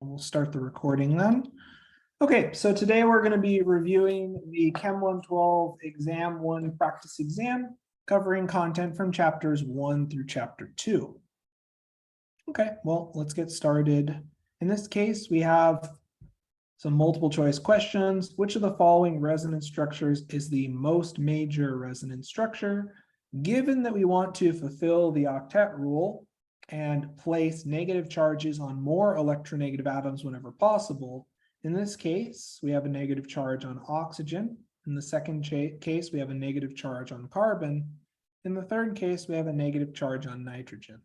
We'll start the recording then. Okay, so today we're going to be reviewing the Chem 112 Exam 1 practice exam, covering content from chapters 1 through chapter 2. Okay, well, let's get started. In this case, we have some multiple choice questions. Which of the following resonance structures is the most major resonance structure? Given that we want to fulfill the octet rule and place negative charges on more electronegative atoms whenever possible, in this case, we have a negative charge on oxygen. In the second case, we have a negative charge on carbon. In the third case, we have a negative charge on nitrogen.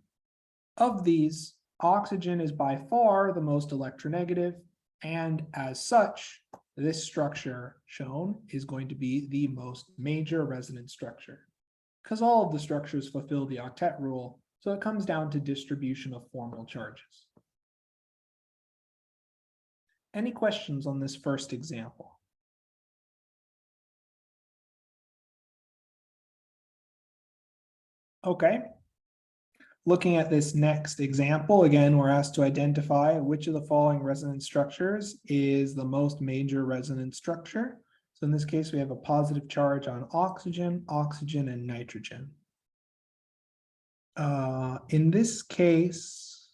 Of these, oxygen is by far the most electronegative, and as such, this structure shown is going to be the most major resonance structure, because all of the structures fulfill the octet rule, so it comes down to distribution of formal charges. Any questions on this first example? Okay. Looking at this next example, again, we're asked to identify which of the following resonance structures is the most major resonance structure. So in this case, we have a positive charge on oxygen, and nitrogen. In this case,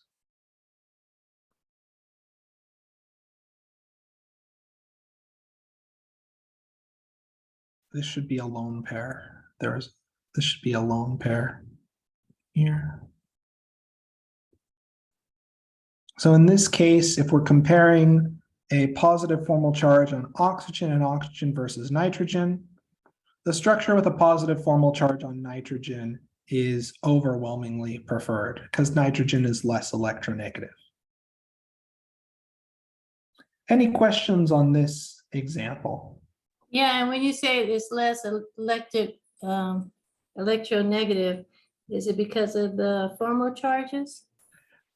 this should be a lone pair. This should be a lone pair here. So in this case, if we're comparing a positive formal charge on oxygen and oxygen versus nitrogen, the structure with a positive formal charge on nitrogen is overwhelmingly preferred because nitrogen is less electronegative. Any questions on this example? Yeah, and when you say it's less electronegative, is it because of the formal charges?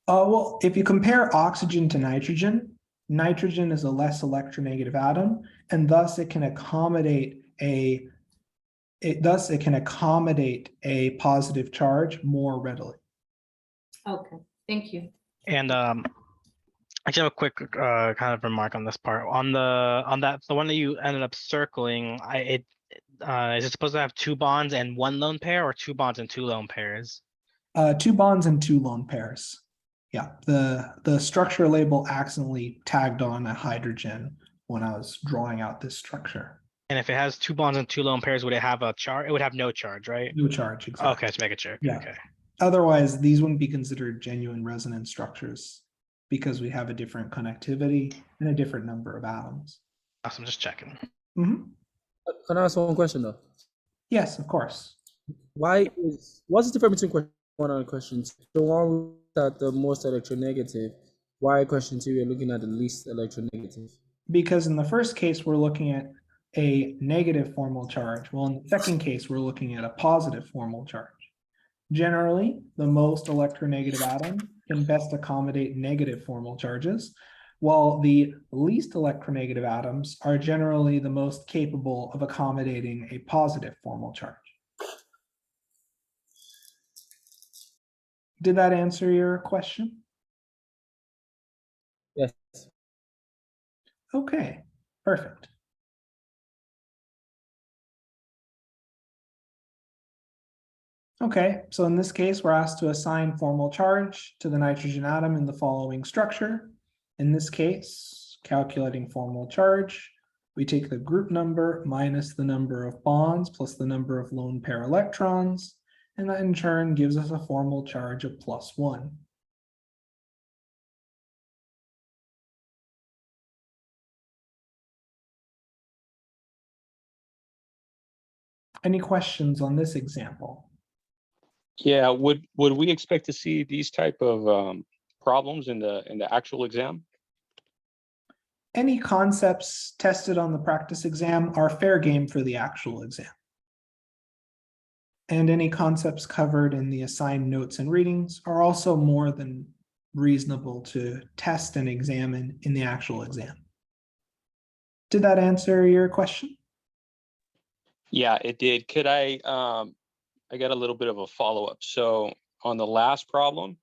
Well, if you compare oxygen to nitrogen, nitrogen is a less electronegative atom, and thus it can accommodate a positive charge more readily. Okay, thank you. And I actually have a quick kind of remark on this part. The one that you ended up circling, is it supposed to have two bonds and one lone pair, or two bonds and two lone pairs? 2 bonds and 2 lone pairs. Yeah, the structure label accidentally tagged on a hydrogen when I was drawing out this structure. And if it has 2 bonds and 2 lone pairs, would it have a charge? It would have no charge, right? No charge, exactly. Okay, let's make it sure. Yeah. Okay. Otherwise, these wouldn't be considered genuine resonance structures because we have a different connectivity and a different number of atoms. Awesome, just checking. Mm-hmm. Can I ask one question though? Yes, of course. What's the difference between question 1 and question 2? The one at the most electronegative. Why question 2 we're looking at the least electronegative? Because in the first case, we're looking at a negative formal charge. Well, in the second case, we're looking at a positive formal charge. Generally, the most electronegative atom can best accommodate negative formal charges, while the least electronegative atoms are generally the most capable of accommodating a positive formal charge. Did that answer your question? Yes. Okay, perfect. Okay, so in this case, we're asked to assign formal charge to the nitrogen atom in the following structure. In this case, calculating formal charge, we take the group number minus the number of bonds plus the number of lone pair electrons, and that in turn gives us a formal charge of +1. Any questions on this example? Yeah, would we expect to see these type of problems in the actual exam? Any concepts tested on the practice exam are fair game for the actual exam. And any concepts covered in the assigned notes and readings are also more than reasonable to test and examine in the actual exam. Did that answer your question? Yeah, it did. Could I got a little bit of a follow-up. So on the last problem,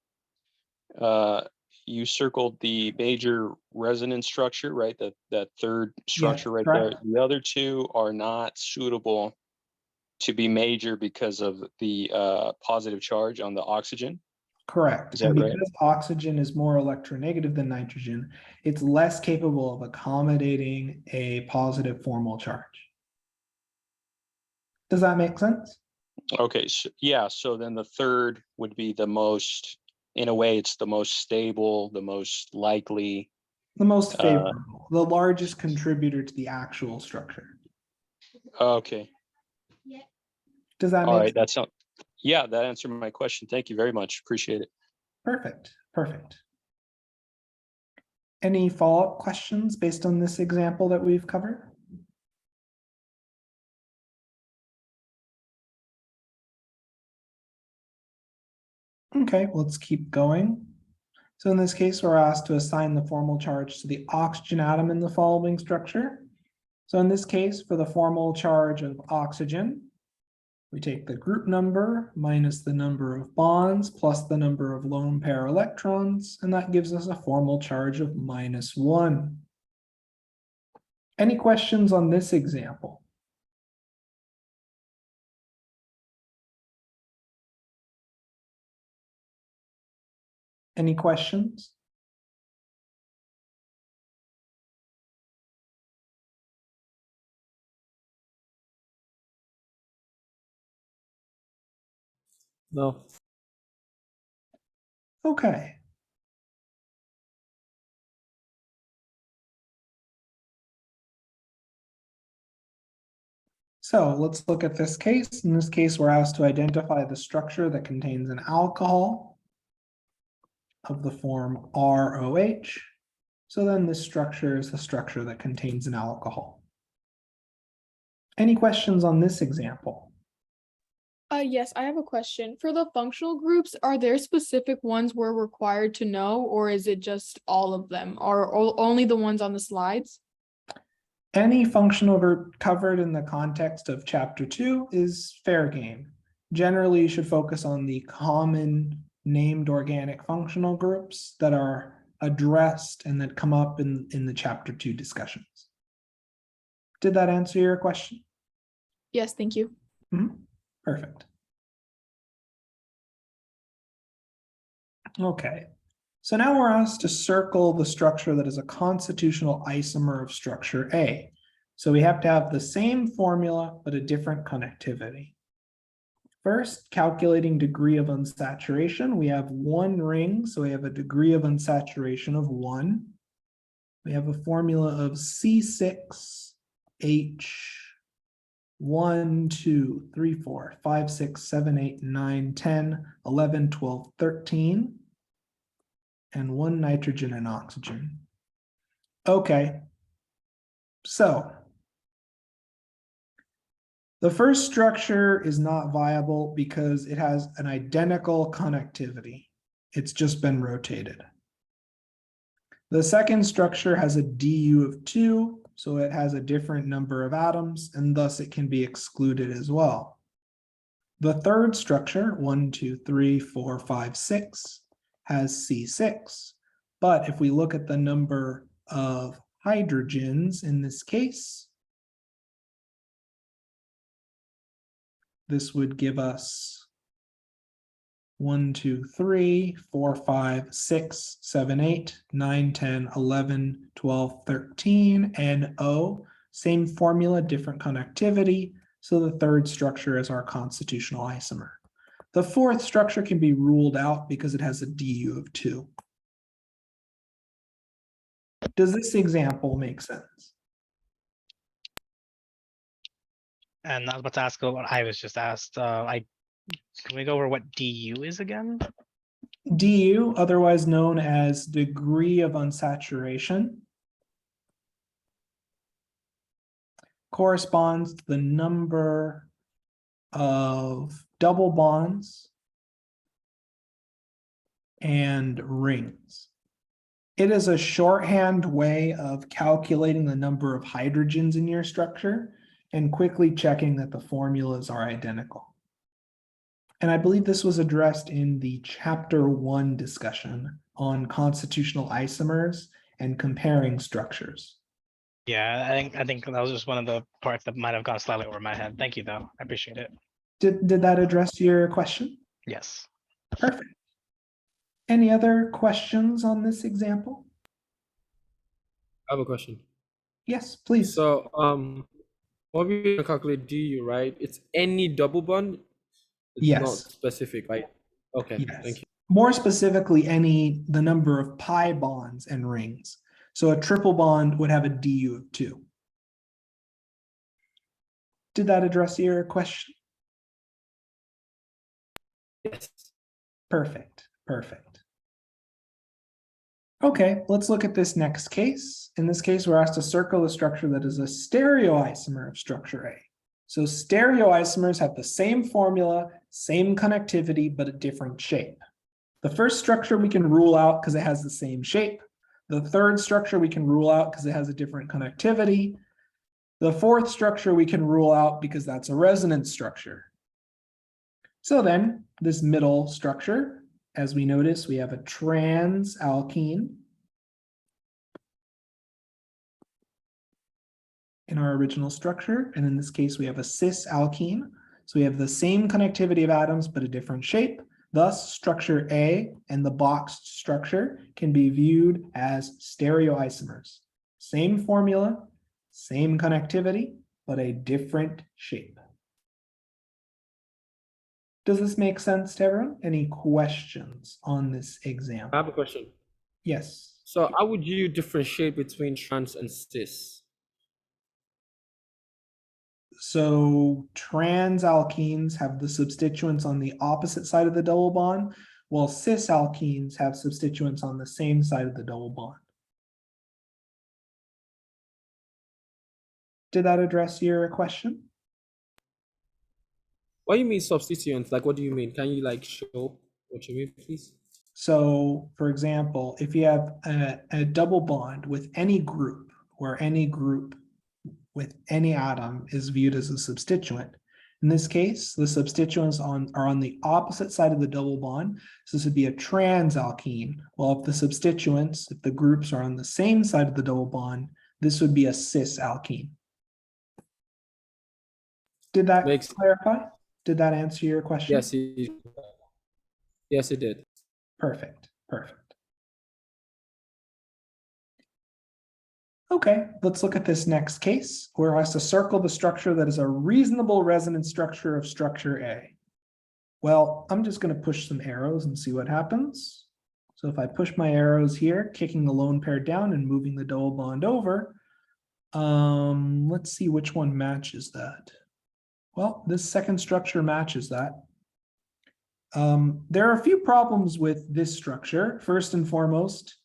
you circled the major resonance structure, right? That third structure right there. correct. The other two are not suitable to be major because of the positive charge on the oxygen. Correct. Is And that right? because oxygen is more electronegative than nitrogen, it's less capable of accommodating a positive formal charge. Does that make sense? Okay, so yeah, so then the third would be the most, in a way, it's the most stable, the most likely. The most favorable, the largest contributor to the actual structure. Okay, Does that all make right, sense? that's not, yeah, that answered my question. Thank you very much. Appreciate it. Perfect, perfect. Any follow-up questions based on this example that we've covered? Okay, let's keep going. So in this case, we're asked to assign the formal charge to the oxygen atom in the following structure. So in this case, for the formal charge of oxygen, we take the group number minus the number of bonds plus the number of lone pair electrons, and that gives us a formal charge of -1. Any questions on this example? Any questions? No. Okay. So let's look at this case. In this case, we're asked to identify the structure that contains an alcohol of the form ROH. So then this structure is the structure that contains an alcohol. Any questions on this example? Yes, I have a question. For the functional groups, are there specific ones we're required to know, or is it just all of them, or only the ones on the slides? Any functional group covered in the context of chapter 2 is fair game. Generally, you should focus on the common named organic functional groups that are addressed and that come up in the chapter 2 discussions. Did that answer your question? Yes, thank you. Perfect. Okay, so now we're asked to circle the structure that is a constitutional isomer of structure A. So we have to have the same formula, but a different connectivity. First, calculating degree of unsaturation. We have one ring, so we have a degree of unsaturation of 1. We have a formula of C6H1, 2, 3, 4, 5, 6, 7, 8, 9, 10, 11, 12, 13. And 1 nitrogen and oxygen. Okay, so the first structure is not viable because it has an identical connectivity. It's just been rotated. The second structure has a DU of 2, so it has a different number of atoms, and thus it can be excluded as well. The third structure, 1, 2, 3, 4, 5, 6, has C6. But if we look at the number of hydrogens in this case, this would give us 1, 2, 3, 4, 5, 6, 7, 8, 9, 10, 11, 12, 13, NO. Same formula, different connectivity. So the third structure is our constitutional isomer. The fourth structure can be ruled out because it has a DU of 2. Does this example make sense? And I was about to ask what I was just asked. Can we go over what DU is again? DU, otherwise known as degree of unsaturation, corresponds to the number of double bonds and rings. It is a shorthand way of calculating the number of hydrogens in your structure and quickly checking that the formulas are identical. And I believe this was addressed in the chapter 1 discussion on constitutional isomers and comparing structures. Yeah, I think that was just one of the parts that might have gone slightly over my head. Thank you, though. I appreciate it. Did that address your question? Yes. Perfect. Any other questions on this example? I have a question. Yes, please. So, when we calculate du, right? It's any double bond. It's not Yes. specific, right? Okay, Yes. thank you. More specifically, the number of pi bonds and rings. So a triple bond would have a du of 2. Did that address your question? Yes. Perfect, perfect. Okay, let's look at this next case. In this case, we're asked to circle a structure that is a stereoisomer of structure A. So stereoisomers have the same formula, same connectivity, but a different shape. The first structure we can rule out because it has the same shape. The third structure we can rule out because it has a different connectivity. The fourth structure we can rule out because that's a resonance structure. So then this middle structure, as we notice, we have a trans alkene in our original structure. And in this case, we have a cis alkene. So we have the same connectivity of atoms, but a different shape. Thus, structure A and the boxed structure can be viewed as stereoisomers. Same formula, same connectivity, but a different shape. Does this make sense to everyone? Any questions on this I example? have a question. Yes. So, how would you differentiate between trans and cis? So trans alkenes have the substituents on the opposite side of the double bond, while cis alkenes have substituents on the same side of the double bond. Did that address your question? What do you mean substituents? Like, what do you mean? Can you like show what you mean, please? So for example, if you have a double bond with any group, where any group with any atom is viewed as a substituent. In this case, the substituents are on the opposite side of the double bond. So this would be a trans alkene. Well, if the groups are on the same side of the double bond, this would be a cis alkene. Did that clarify? Did that answer your question? Yes, yes, it did. Perfect, perfect. Okay, let's look at this next case where it has to circle the structure that is a reasonable resonance structure of structure A. Well, I'm just going to push some arrows and see what happens. So if I push my arrows here, kicking the lone pair down and moving the double bond over, let's see which one matches that. Well, this second structure matches that. There are a few problems with this structure. First and foremost,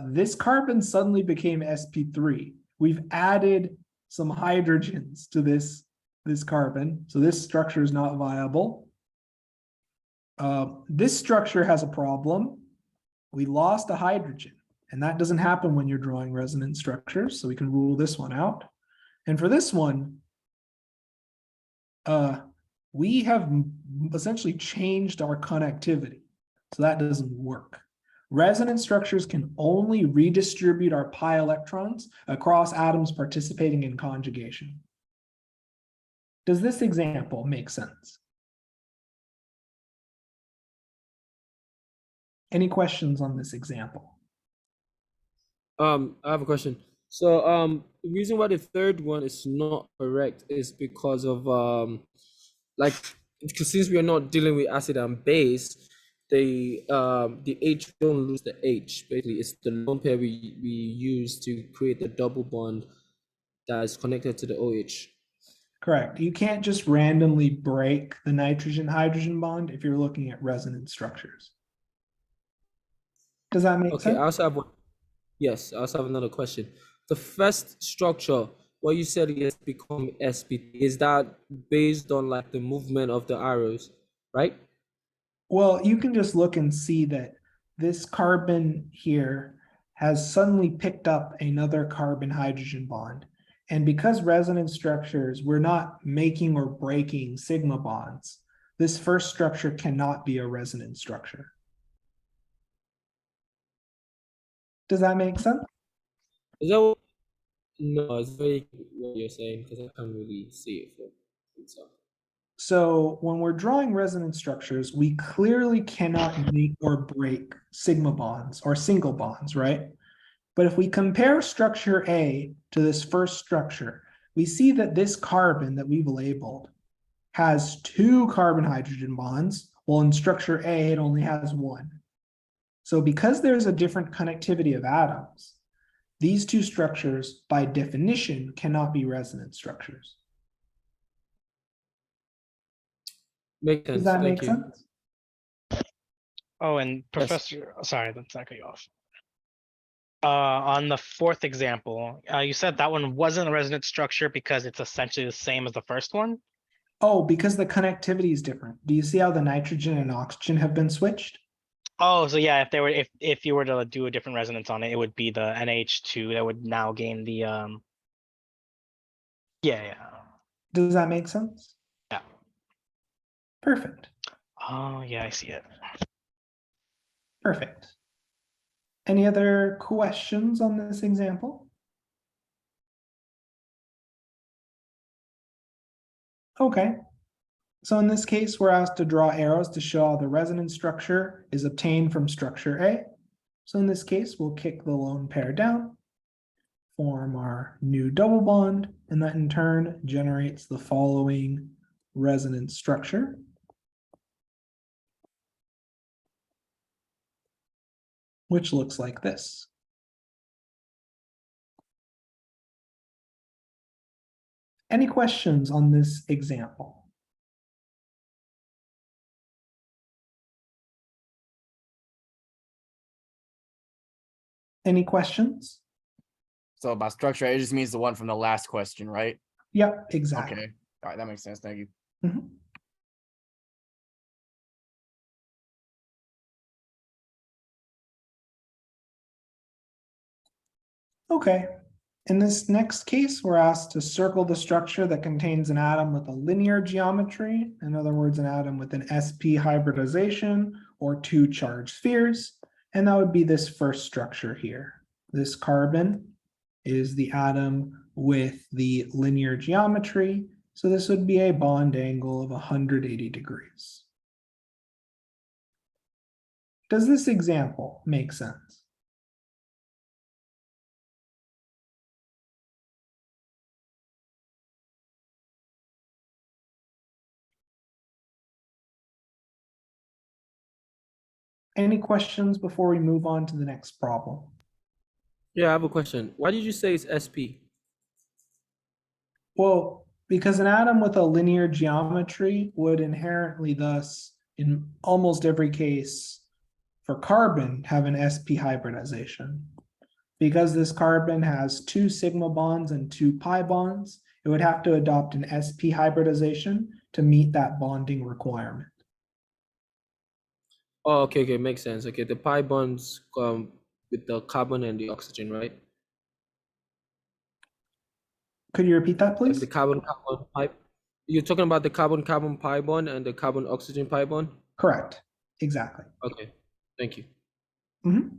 this carbon suddenly became sp3. We've added some hydrogens to this carbon, so this structure is not viable. This structure has a problem. We lost a hydrogen, and that doesn't happen when you're drawing resonance structures, so we can rule this one out. And for this one, we have essentially changed our connectivity, so that doesn't work. Resonance structures can only redistribute our pi electrons across atoms participating in conjugation. Does this example make sense? Any questions on this example? I have a question. So, the reason why the third one is not correct is because of because since we are not dealing with acid and base, the H don't lose the H. Basically, it's the lone pair we use to create the double bond that is connected to the OH. Correct. You can't just randomly break the nitrogen-hydrogen bond if you're looking at resonance structures. Does that make sense? Okay, I also have one. Yes, I also have another question. The first structure, what you said is become sp, is that based on like the movement of the arrows, right? Well, you can just look and see that this carbon here has suddenly picked up another carbon-hydrogen bond. And because resonance structures, we're not making or breaking sigma bonds, this first structure cannot be a resonance structure. Does that make sense? Is that what? No, it's very what you're saying because I can't really see it for itself. So when we're drawing resonance structures, we clearly cannot make or break sigma bonds or single bonds, right? But if we compare structure A to this first structure, we see that this carbon that we've labeled has 2 carbon-hydrogen bonds, while in structure A, it only has 1. So because there's a different connectivity of atoms, these 2 structures, by definition, cannot be resonance structures. Makes Does sense. that Thank make you. sense? Oh, and Professor, sorry, let's not cut you off. On the 4th example, you said that one wasn't a resonance structure because it's essentially the same as the first one. Oh, because the connectivity is different. Do you see how the nitrogen and oxygen have been switched? Oh, so yeah, if they were, if you were to do a different resonance on it, it would be the NH2 that would now gain the yeah. Does that make sense? Yeah. Perfect. Oh yeah, I see it. Perfect. Any other questions on this example? Okay. So in this case, we're asked to draw arrows to show how the resonance structure is obtained from structure A. So in this case, we'll kick the lone pair down, form our new double bond, and that in turn generates the following resonance structure. Which looks like this. Any questions on this example? Any questions? So by structure, it just means the one from the last question, right? Yep, exactly. Okay. All right, that makes sense. Thank you. Mhm. Okay, in this next case, we're asked to circle the structure that contains an atom with a linear geometry. In other words, an atom with an sp hybridization or 2 charged spheres. And that would be this first structure here. This carbon is the atom with the linear geometry. So this would be a bond angle of 180 degrees. Does this example make sense? Any questions before we move on to the next problem? Yeah, I have a question. Why did you say it's SP? Well, because an atom with a linear geometry would inherently thus, in almost every case, for carbon, have an sp hybridization. Because this carbon has 2 sigma bonds and 2 pi bonds, it would have to adopt an sp hybridization to meet that bonding requirement. Oh, okay, makes sense. Okay, the pi bonds with the carbon and the oxygen, right? Could you repeat that, Like please? the carbon-carbon pi. You're talking about the carbon-carbon pi bond and the carbon-oxygen pi bond? Correct, exactly. Okay, thank you. Mhm.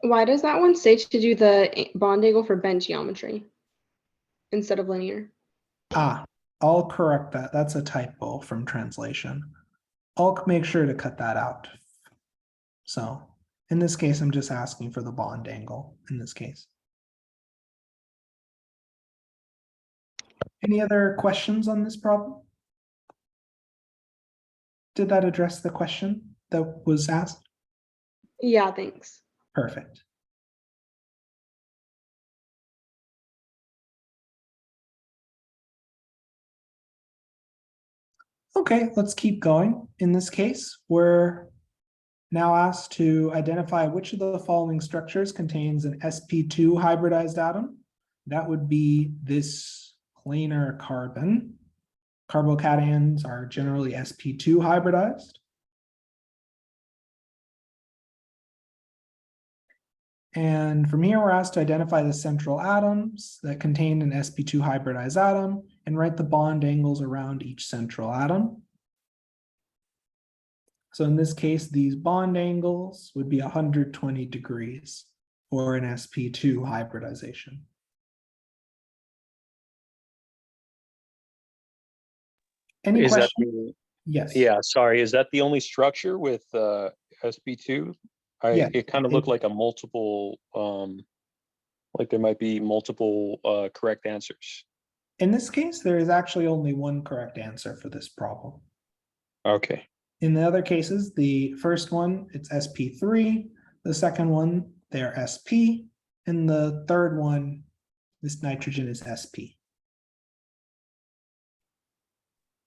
Why does that one say to do the bond angle for bent geometry instead of linear? I'll correct that. That's a typo from translation. I'll make sure to cut that out. So in this case, I'm just asking for the bond angle in this case. Any other questions on this problem? Did that address the question that was asked? Yeah, thanks. Perfect. Okay, let's keep going. In this case, we're now asked to identify which of the following structures contains an sp2 hybridized atom. That would be this planar carbon. Carbocations are generally sp2 hybridized. And from here, we're asked to identify the central atoms that contain an sp2 hybridized atom and write the bond angles around each central atom. So in this case, these bond angles would be 120 degrees for an sp2 hybridization. Any Is that questions? Yes. yeah, sorry, is that the only structure with SP2? Yes, It kind of looked like a multiple, like there might be multiple correct answers. In this case, there is actually only one correct answer for this problem. Okay. In the other cases, the first one, it's sp3. The second one, they're sp. And the third one, this nitrogen is sp.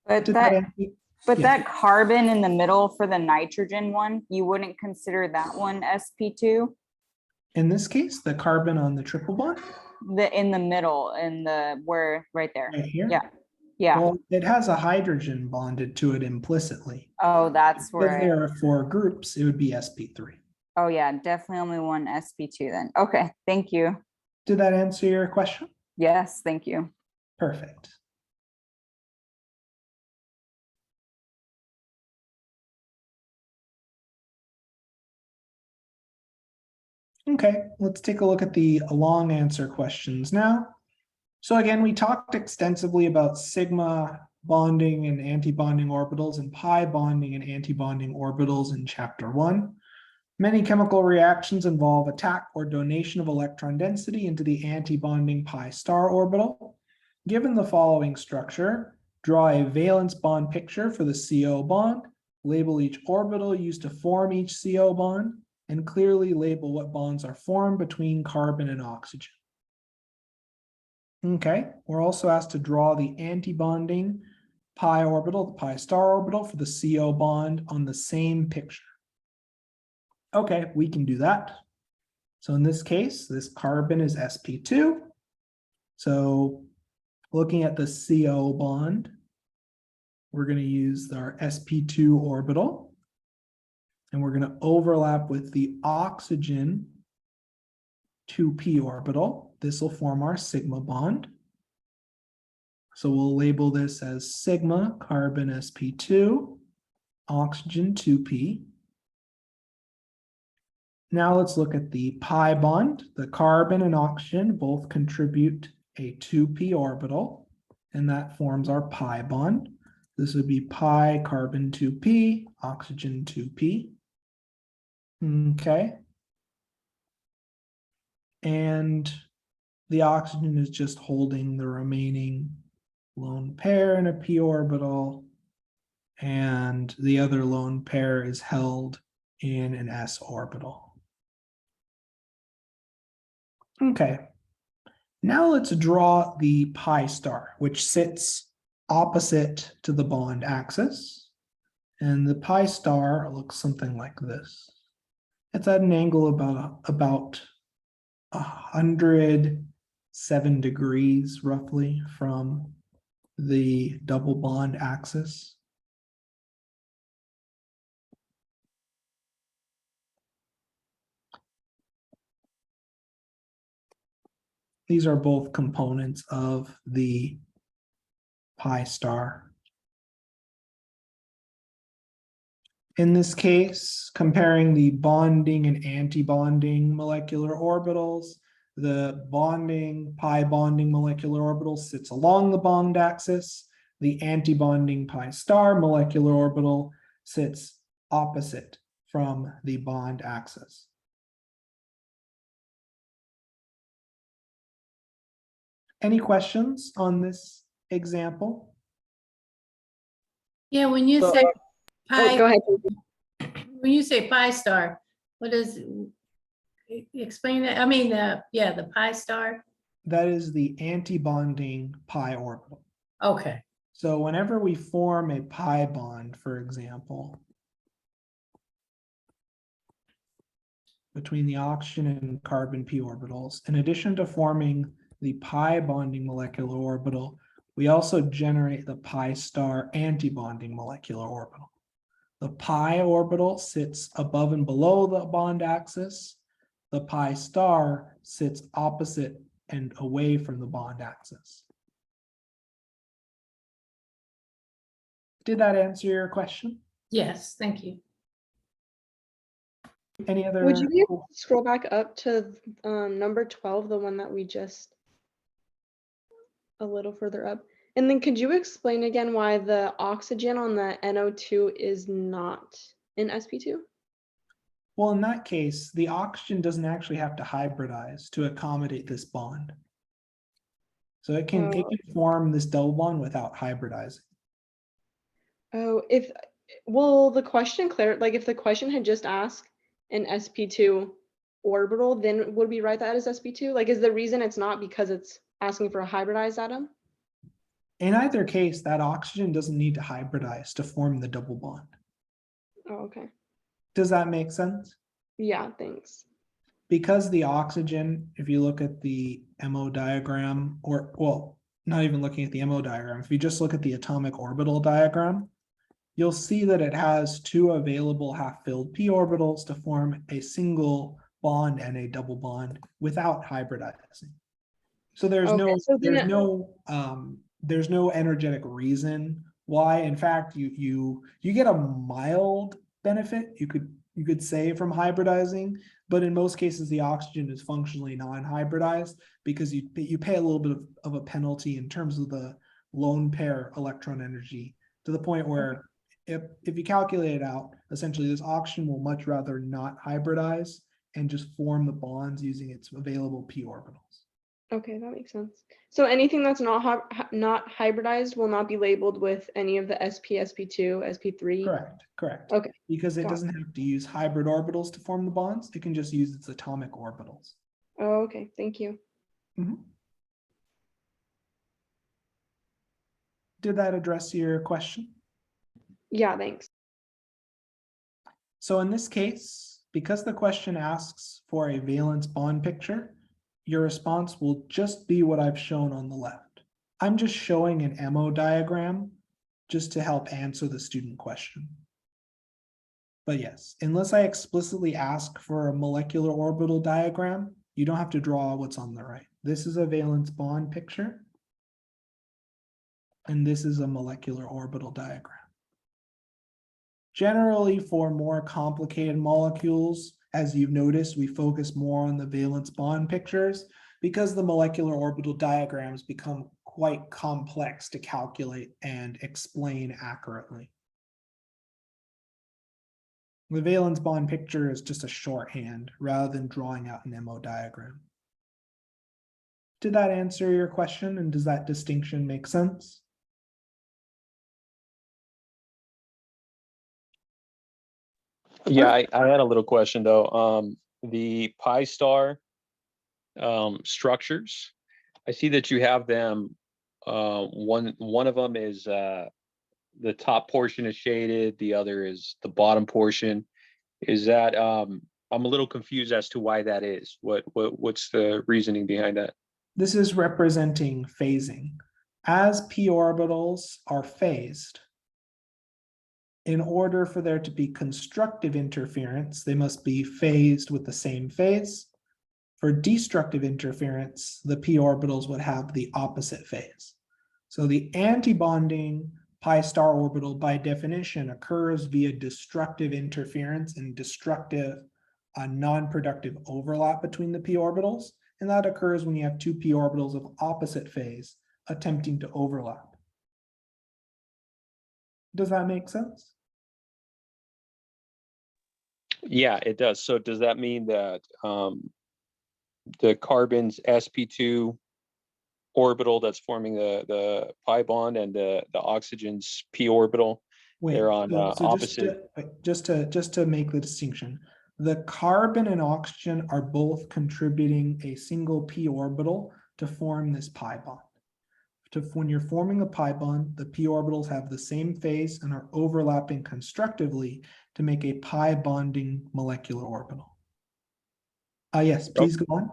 But Did that, answer- but yeah. that carbon in the middle for the nitrogen one, you wouldn't consider that one sp2? In this case, the carbon on the triple bond In the middle, in the where right there. right here. Yeah. Yeah. Well, it has a hydrogen bonded to it implicitly. Oh, that's Because where there are 4 groups, it would be sp3. oh yeah, definitely only one sp2 then. Okay, thank you. Did that answer your question? Yes, thank you. Perfect. Okay, let's take a look at the long answer questions now. So again, we talked extensively about sigma bonding and anti-bonding orbitals and pi bonding and anti-bonding orbitals in chapter 1. Many chemical reactions involve attack or donation of electron density into the anti-bonding pi star orbital. Given the following structure, draw a valence bond picture for the CO bond, label each orbital used to form each CO bond, and clearly label what bonds are formed between carbon and oxygen. Okay, we're also asked to draw the anti-bonding pi orbital, the pi star orbital for the CO bond on the same picture. Okay, we can do that. So in this case, this carbon is sp2. So looking at the CO bond, we're going to use our sp2 orbital. And we're going to overlap with the oxygen 2p orbital. This will form our sigma bond. So we'll label this as sigma carbon sp2, oxygen 2p. Now let's look at the pi bond. The carbon and oxygen both contribute a 2p orbital, and that forms our pi bond. This would be pi carbon 2p, oxygen 2p. Okay. And the oxygen is just holding the remaining lone pair in a p orbital, and the other lone pair is held in an s orbital. Okay, now let's draw the pi star, which sits opposite to the bond axis. And the pi star looks something like this. It's at an angle about 107 degrees roughly from the double bond axis. These are both components of the pi star. In this case, comparing the bonding and anti-bonding molecular orbitals, the pi bonding molecular orbital sits along the bond axis. The anti-bonding pi star molecular orbital sits opposite from the bond axis. Any questions on this example? Yeah, when you So- say Oh, go pi, ahead. when you say pi star, what is, explain that? I mean, yeah, the pi star. That is the anti-bonding pi orbital. Okay, So whenever we form a pi bond, for example, between the oxygen and carbon p orbitals, in addition to forming the pi bonding molecular orbital, we also generate the pi star anti-bonding molecular orbital. The pi orbital sits above and below the bond axis. The pi star sits opposite and away from the bond axis. Did that answer your question? yes, thank you. Any other? Would you be able to scroll back up to number 12, the one that we just a little further up? And then could you explain again why the oxygen on the NO2 is not in sp2? Well, in that case, the oxygen doesn't actually have to hybridize to accommodate this bond. So it can form this double bond without hybridizing. Oh, the question like if the question had just asked an sp2 orbital, then would we write that as sp2? Like, is the reason it's not because it's asking for a hybridized atom? In either case, that oxygen doesn't need to hybridize to form the double bond. Oh, okay. Does that make sense? Yeah, thanks. Because the oxygen, if you look at the MO diagram, or well, not even looking at the MO diagram, if you just look at the atomic orbital diagram, you'll see that it has two available half-filled p orbitals to form a single bond and a double bond without hybridizing. So there's there's no energetic reason why. In fact, you get a mild benefit, you could say, from hybridizing, but in most cases the oxygen is functionally non-hybridized because you pay a little bit of a penalty in terms of the lone pair electron energy, to the point where if you calculate it out, essentially this oxygen will much rather not hybridize and just form the bonds using its available p orbitals. Okay, that makes sense. So anything that's not hybridized will not be labeled with any of the sp, sp2, sp3? Correct. Okay. Because it doesn't have to use hybrid orbitals to form the bonds. It can just use its atomic orbitals. Oh, okay. Thank you. Did that address your question? Yeah, thanks. So in this case, because the question asks for a valence bond picture, your response will just be what I've shown on the left. I'm just showing an MO diagram just to help answer the student question. But yes, unless I explicitly ask for a molecular orbital diagram, you don't have to draw what's on the right. This is a valence bond picture, and this is a molecular orbital diagram. Generally, for more complicated molecules, as you've noticed, we focus more on the valence bond pictures because the molecular orbital diagrams become quite complex to calculate and explain accurately. The valence bond picture is just a shorthand rather than drawing out an MO diagram. Did that answer your question, and does that distinction make sense? Yeah, I had a little question though. The pi star structures, I see that you have them. One of them is the top portion is shaded, the other is the bottom portion. Is that I'm a little confused as to why that is. What's the reasoning behind that? This is representing phasing. As p orbitals are phased, in order for there to be constructive interference, they must be phased with the same phase. For destructive interference, the p orbitals would have the opposite phase. So the antibonding pi star orbital, by definition, occurs via destructive interference and destructive non-productive overlap between the p orbitals. And that occurs when you have two p orbitals of opposite phase attempting to overlap. Does that make sense? Yeah, it does. So does that mean that the carbon's sp2 orbital that's forming the pi bond and the oxygen's p orbital, they're on opposite? Just to make the distinction, the carbon and oxygen are both contributing a single p orbital to form this pi bond. When you're forming a pi bond, the p orbitals have the same phase and are overlapping constructively to make a pi bonding molecular orbital. Yes, please go on.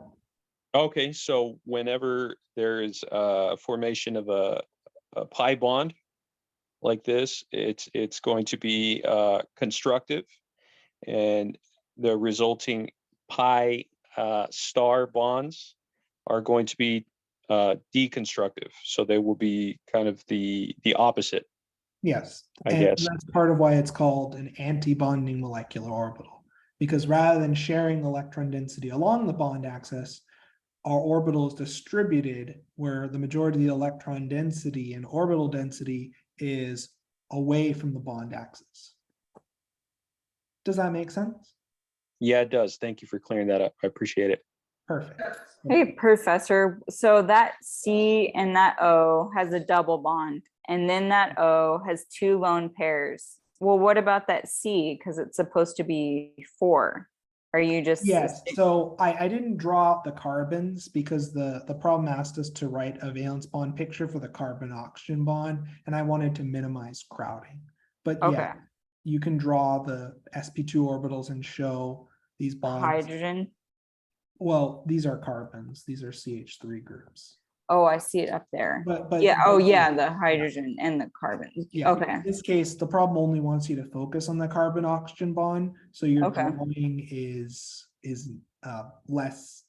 Okay, so whenever there is a formation of a pi bond like this, it's going to be constructive, and the resulting pi star bonds are going to be deconstructive. So they will be kind of the opposite. Yes, I guess that's part of why it's called an anti-bonding molecular orbital, because rather than sharing electron density along the bond axis, our orbital is distributed where the majority of the electron density and orbital density is away from the bond axis. Does that make sense? Yeah, it does. Thank you for clearing that up. I appreciate it. Perfect. Hey, Professor, so that C and that O has a double bond, and then that O has 2 lone pairs. Well, what about that C? Because it's supposed to be 4. Are you just? Yes, so I didn't draw out the carbons because the problem asked us to write a valence bond picture for the carbon-oxygen bond, and I wanted to minimize crowding. But Okay. yeah, you can draw the sp2 orbitals and show these bonds. Hydrogen. Well, these are carbons, these are CH3 groups. Oh, I see it up there. But Yeah. Oh, but yeah. The hydrogen and the carbon. yeah, Okay. in this case, the problem only wants you to focus on the carbon-oxygen bond, so your Okay. drawing is less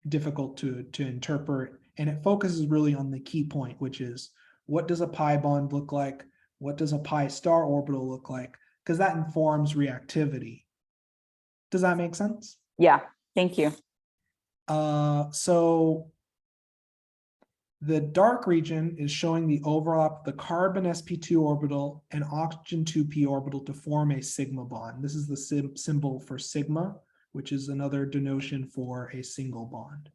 difficult to interpret, and it focuses really on the key point, which is what does a pi bond look like? What does a pi star orbital look like? Because that informs reactivity. Does that make sense? Yeah. Thank you. So the dark region is showing the overlap of the carbon sp2 orbital and oxygen 2p orbital to form a sigma bond. This is the symbol for sigma, which is another denotation for a single bond.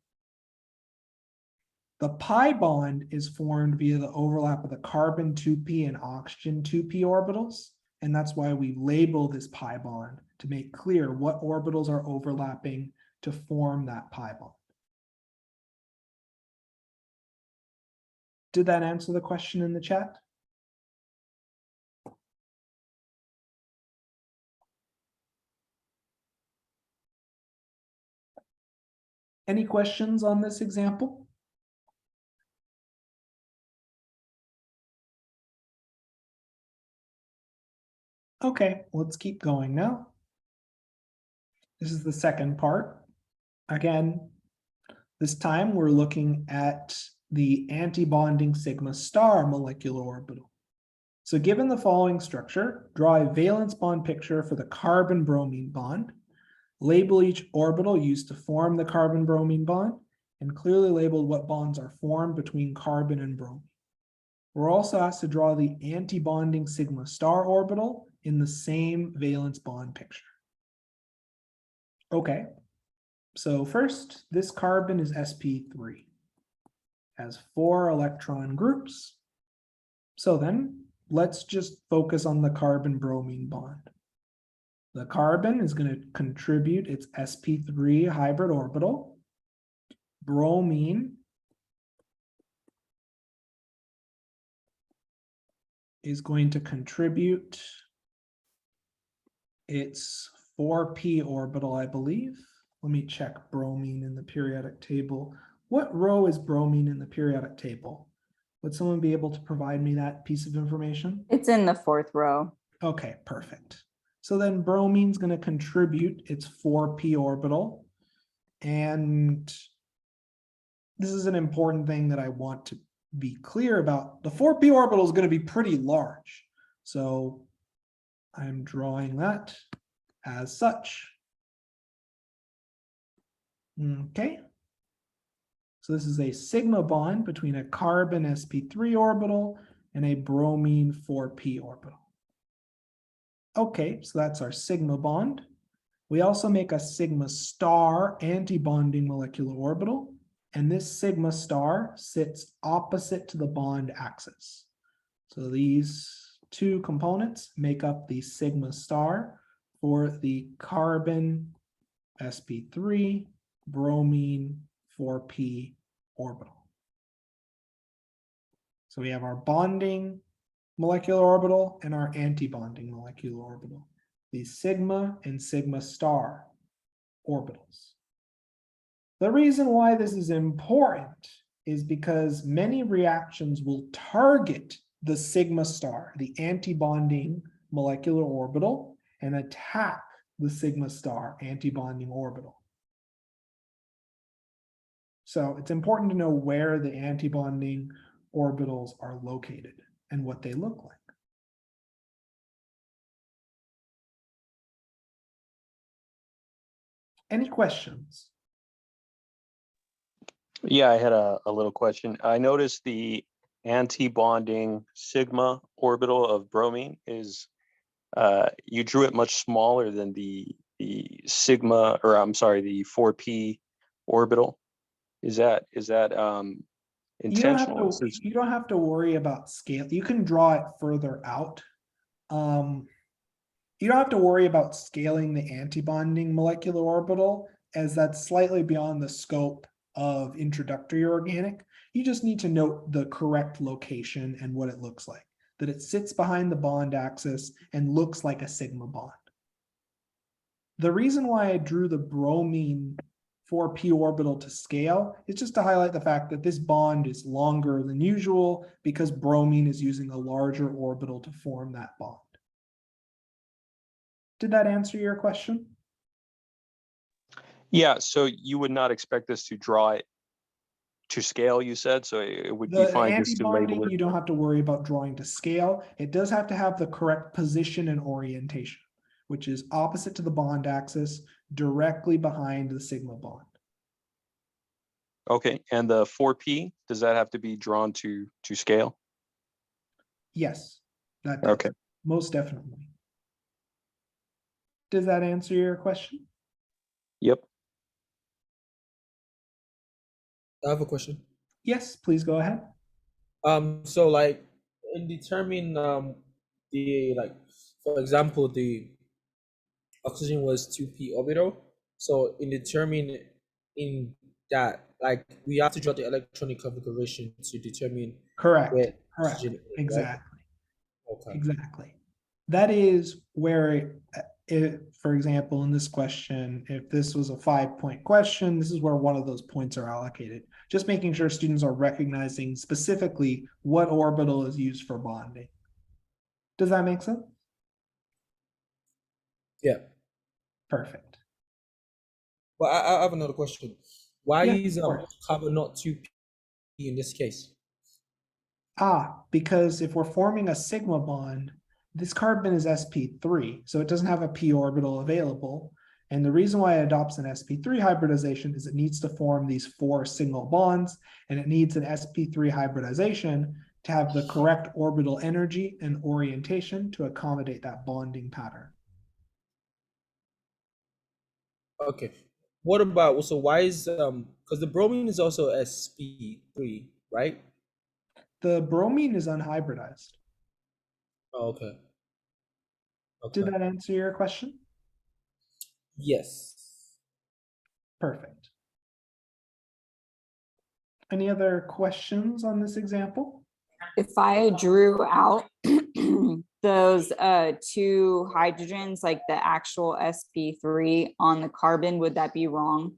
The pi bond is formed via the overlap of the carbon 2p and oxygen 2p orbitals, and that's why we label this pi bond to make clear what orbitals are overlapping to form that pi bond. Did that answer the question in the chat? Any questions on this example? Okay, let's keep going now. This is the second part. Again, this time we're looking at the antibonding sigma star molecular orbital. So given the following structure, draw a valence bond picture for the carbon-bromine bond, label each orbital used to form the carbon-bromine bond, and clearly label what bonds are formed between carbon and bromine. We're also asked to draw the antibonding sigma star orbital in the same valence bond picture. Okay, so first, this carbon is sp3, has 4 electron groups. So then, let's just focus on the carbon-bromine bond. The carbon is going to contribute its sp3 hybrid orbital. Bromine is going to contribute its 4p orbital, I believe. Let me check bromine in the periodic table. What row is bromine in the periodic table? Would someone be able to provide me that piece of information? It's in the 4th row. Okay, perfect. So then bromine's going to contribute its 4p orbital. And this is an important thing that I want to be clear about. The 4p orbital is going to be pretty large. So I'm drawing that as such. Okay. So this is a sigma bond between a carbon sp3 orbital and a bromine 4p orbital. Okay, so that's our sigma bond. We also make a sigma star antibonding molecular orbital, and this sigma star sits opposite to the bond axis. So these 2 components make up the sigma star for the carbon sp3 bromine 4p orbital. So we have our bonding molecular orbital and our antibonding molecular orbital, these sigma and sigma star orbitals. The reason why this is important is because many reactions will target the sigma star, the antibonding molecular orbital, and attack the sigma star antibonding orbital. So it's important to know where the antibonding orbitals are located and what they look like. Any questions? Yeah, I had a little question. I noticed the anti-bonding sigma orbital of bromine is, you drew it much smaller than the sigma, or I'm sorry, the 4p orbital. Is that intentional? You don't have to worry about scale. You can draw it further out. You don't have to worry about scaling the antibonding molecular orbital, as that's slightly beyond the scope of introductory organic. You just need to note the correct location and what it looks like, that it sits behind the bond axis and looks like a sigma bond. The reason why I drew the bromine 4p orbital to scale is just to highlight the fact that this bond is longer than usual because bromine is using a larger orbital to form that bond. Did that answer your question? Yeah, so you would not expect us to draw it to scale, you said, so it would be The fine just to label anti-bonding, it. you don't have to worry about drawing to scale. It does have to have the correct position and orientation, which is opposite to the bond axis, directly behind the sigma bond. Okay, and the 4p, does that have to be drawn to scale? Yes, that does. Okay. Most definitely. Does that answer your question? Yep. I have a question. Yes, please go ahead. So like in determining the like, for example, the oxygen was 2p orbital. So in determining in that, like we have to draw the electronic configuration to determine Correct. where Correct. oxygen is, right? Exactly. Okay. Exactly. That is where for example, in this question, if this was a 5-point question, this is where one of those points are allocated. Just making sure students are recognizing specifically what orbital is used for bonding. Does that make sense? Yeah. Perfect. Well, I have another question. Why Yeah, is of course. carbon not 2p in this case? Because if we're forming a sigma bond, this carbon is sp3, so it doesn't have a p orbital available. And the reason why it adopts an sp3 hybridization is it needs to form these 4 single bonds, and it needs an sp3 hybridization to have the correct orbital energy and orientation to accommodate that bonding pattern. Okay. What about, so why is because the bromine is also sp3, right? The bromine is unhybridized. Oh, okay. Did Okay. that answer your question? Yes. Perfect. Any other questions on this example? If I drew out those 2 hydrogens, like the actual sp3 on the carbon, would that be wrong?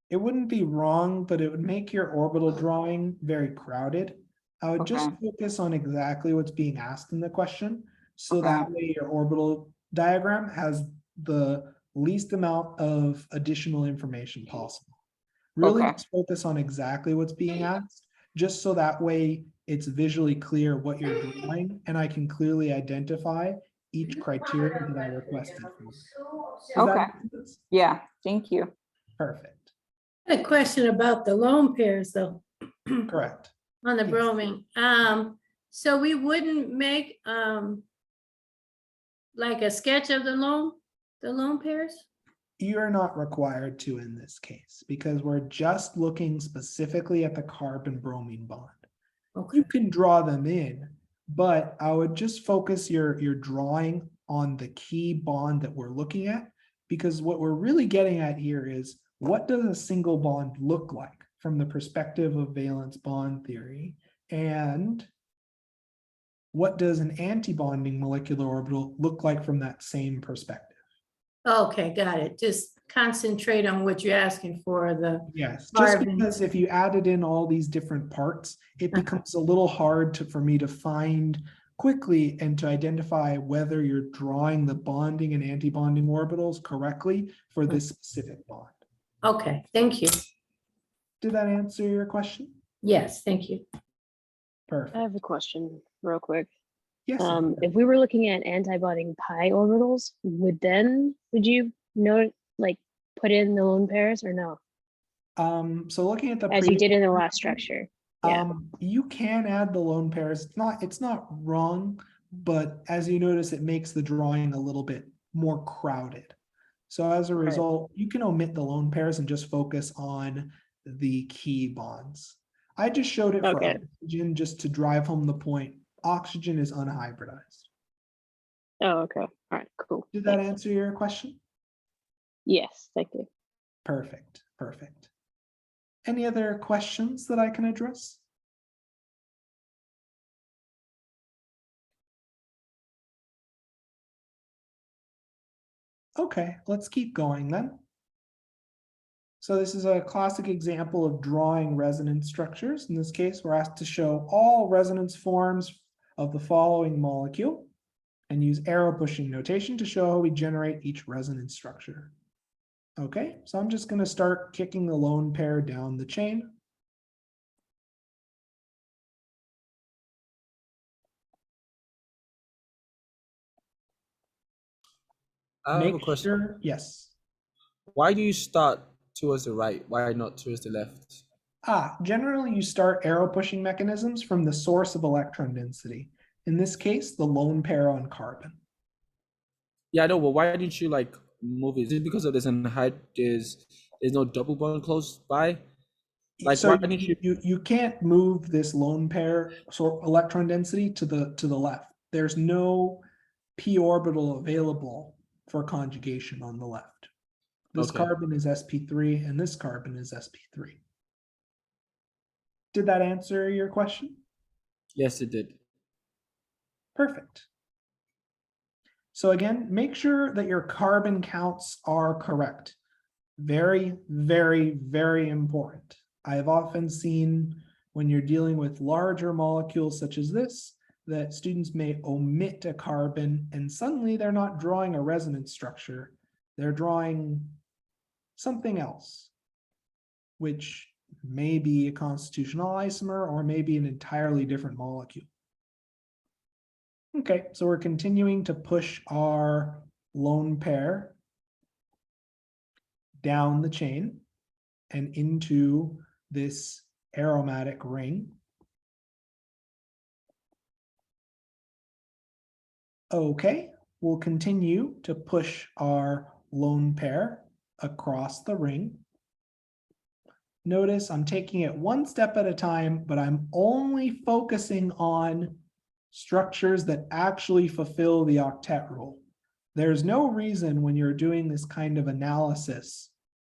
It wouldn't be wrong, but it would make your orbital drawing very crowded. I would just Okay. focus on exactly what's being asked in the question. So Okay. that way your orbital diagram has the least amount of additional information possible. Really Okay. just focus on exactly what's being asked, just so that way it's visually clear what you're drawing and I can clearly identify each criteria that I requested from you. Does that Okay. make sense? Yeah, thank you. Perfect. I had a question about the lone pairs though. Correct. On the Yes. bromine. So we wouldn't make like a sketch of the lone pairs? You're not required to in this case because we're just looking specifically at the carbon bromine bond. Okay. You can draw them in, but I would just focus your drawing on the key bond that we're looking at, because what we're really getting at here is what does a single bond look like from the perspective of valence bond theory, and what does an antibonding molecular orbital look like from that same perspective? Okay, got it. Just concentrate on what you're asking for, the Yes, just carbon. because if you added in all these different parts, it becomes a little hard for me to find quickly and to identify whether you're drawing the bonding and anti-bonding orbitals correctly for this specific bond. Okay, thank you. Did that answer your question? Yes, thank you. Perfect. I have a question real quick. Yes. of course. If we were looking at antibonding pi orbitals, would you note, like, put in the lone pairs or no? So looking at the As you did in the previous last one, structure. Yeah. You can add the lone pairs. It's not wrong, but as you notice, it makes the drawing a little bit more crowded. So as a Right. result, you can omit the lone pairs and just focus on the key bonds. I just showed it for Okay. oxygen just to drive home the point. Oxygen is unhybridized. Oh, okay. All right, cool. Did that Thanks. answer your question? Yes, thank you. Perfect, perfect. Any other questions that I can address? Okay, let's keep going then. So this is a classic example of drawing resonance structures. In this case, we're asked to show all resonance forms of the following molecule and use arrow pushing notation to show how we generate each resonance structure. Okay, so I'm just going to start kicking the lone pair down the chain. I have a Make question. sure, yes. Why do you start towards the right? Why not towards the left? Generally you start arrow pushing mechanisms from the source of electron density. In this case, the lone pair on carbon. Yeah, I know, but why didn't you like move it? Is it because of there's no double bond close by? Like, So why didn't you? you can't move this lone pair sort electron density to the left. There's no p orbital available for conjugation on the left. This Okay. carbon is sp3 and this carbon is sp3. Did that answer your question? Yes, it did. Perfect. So again, make sure that your carbon counts are correct. Very, very, very important. I have often seen when you're dealing with larger molecules such as this, that students may omit a carbon and suddenly they're not drawing a resonance structure. They're drawing something else, which may be a constitutional isomer or maybe an entirely different molecule. Okay, so we're continuing to push our lone pair down the chain and into this aromatic ring. Okay, we'll continue to push our lone pair across the ring. Notice I'm taking it one step at a time, but I'm only focusing on structures that actually fulfill the octet rule. There's no reason when you're doing this kind of analysis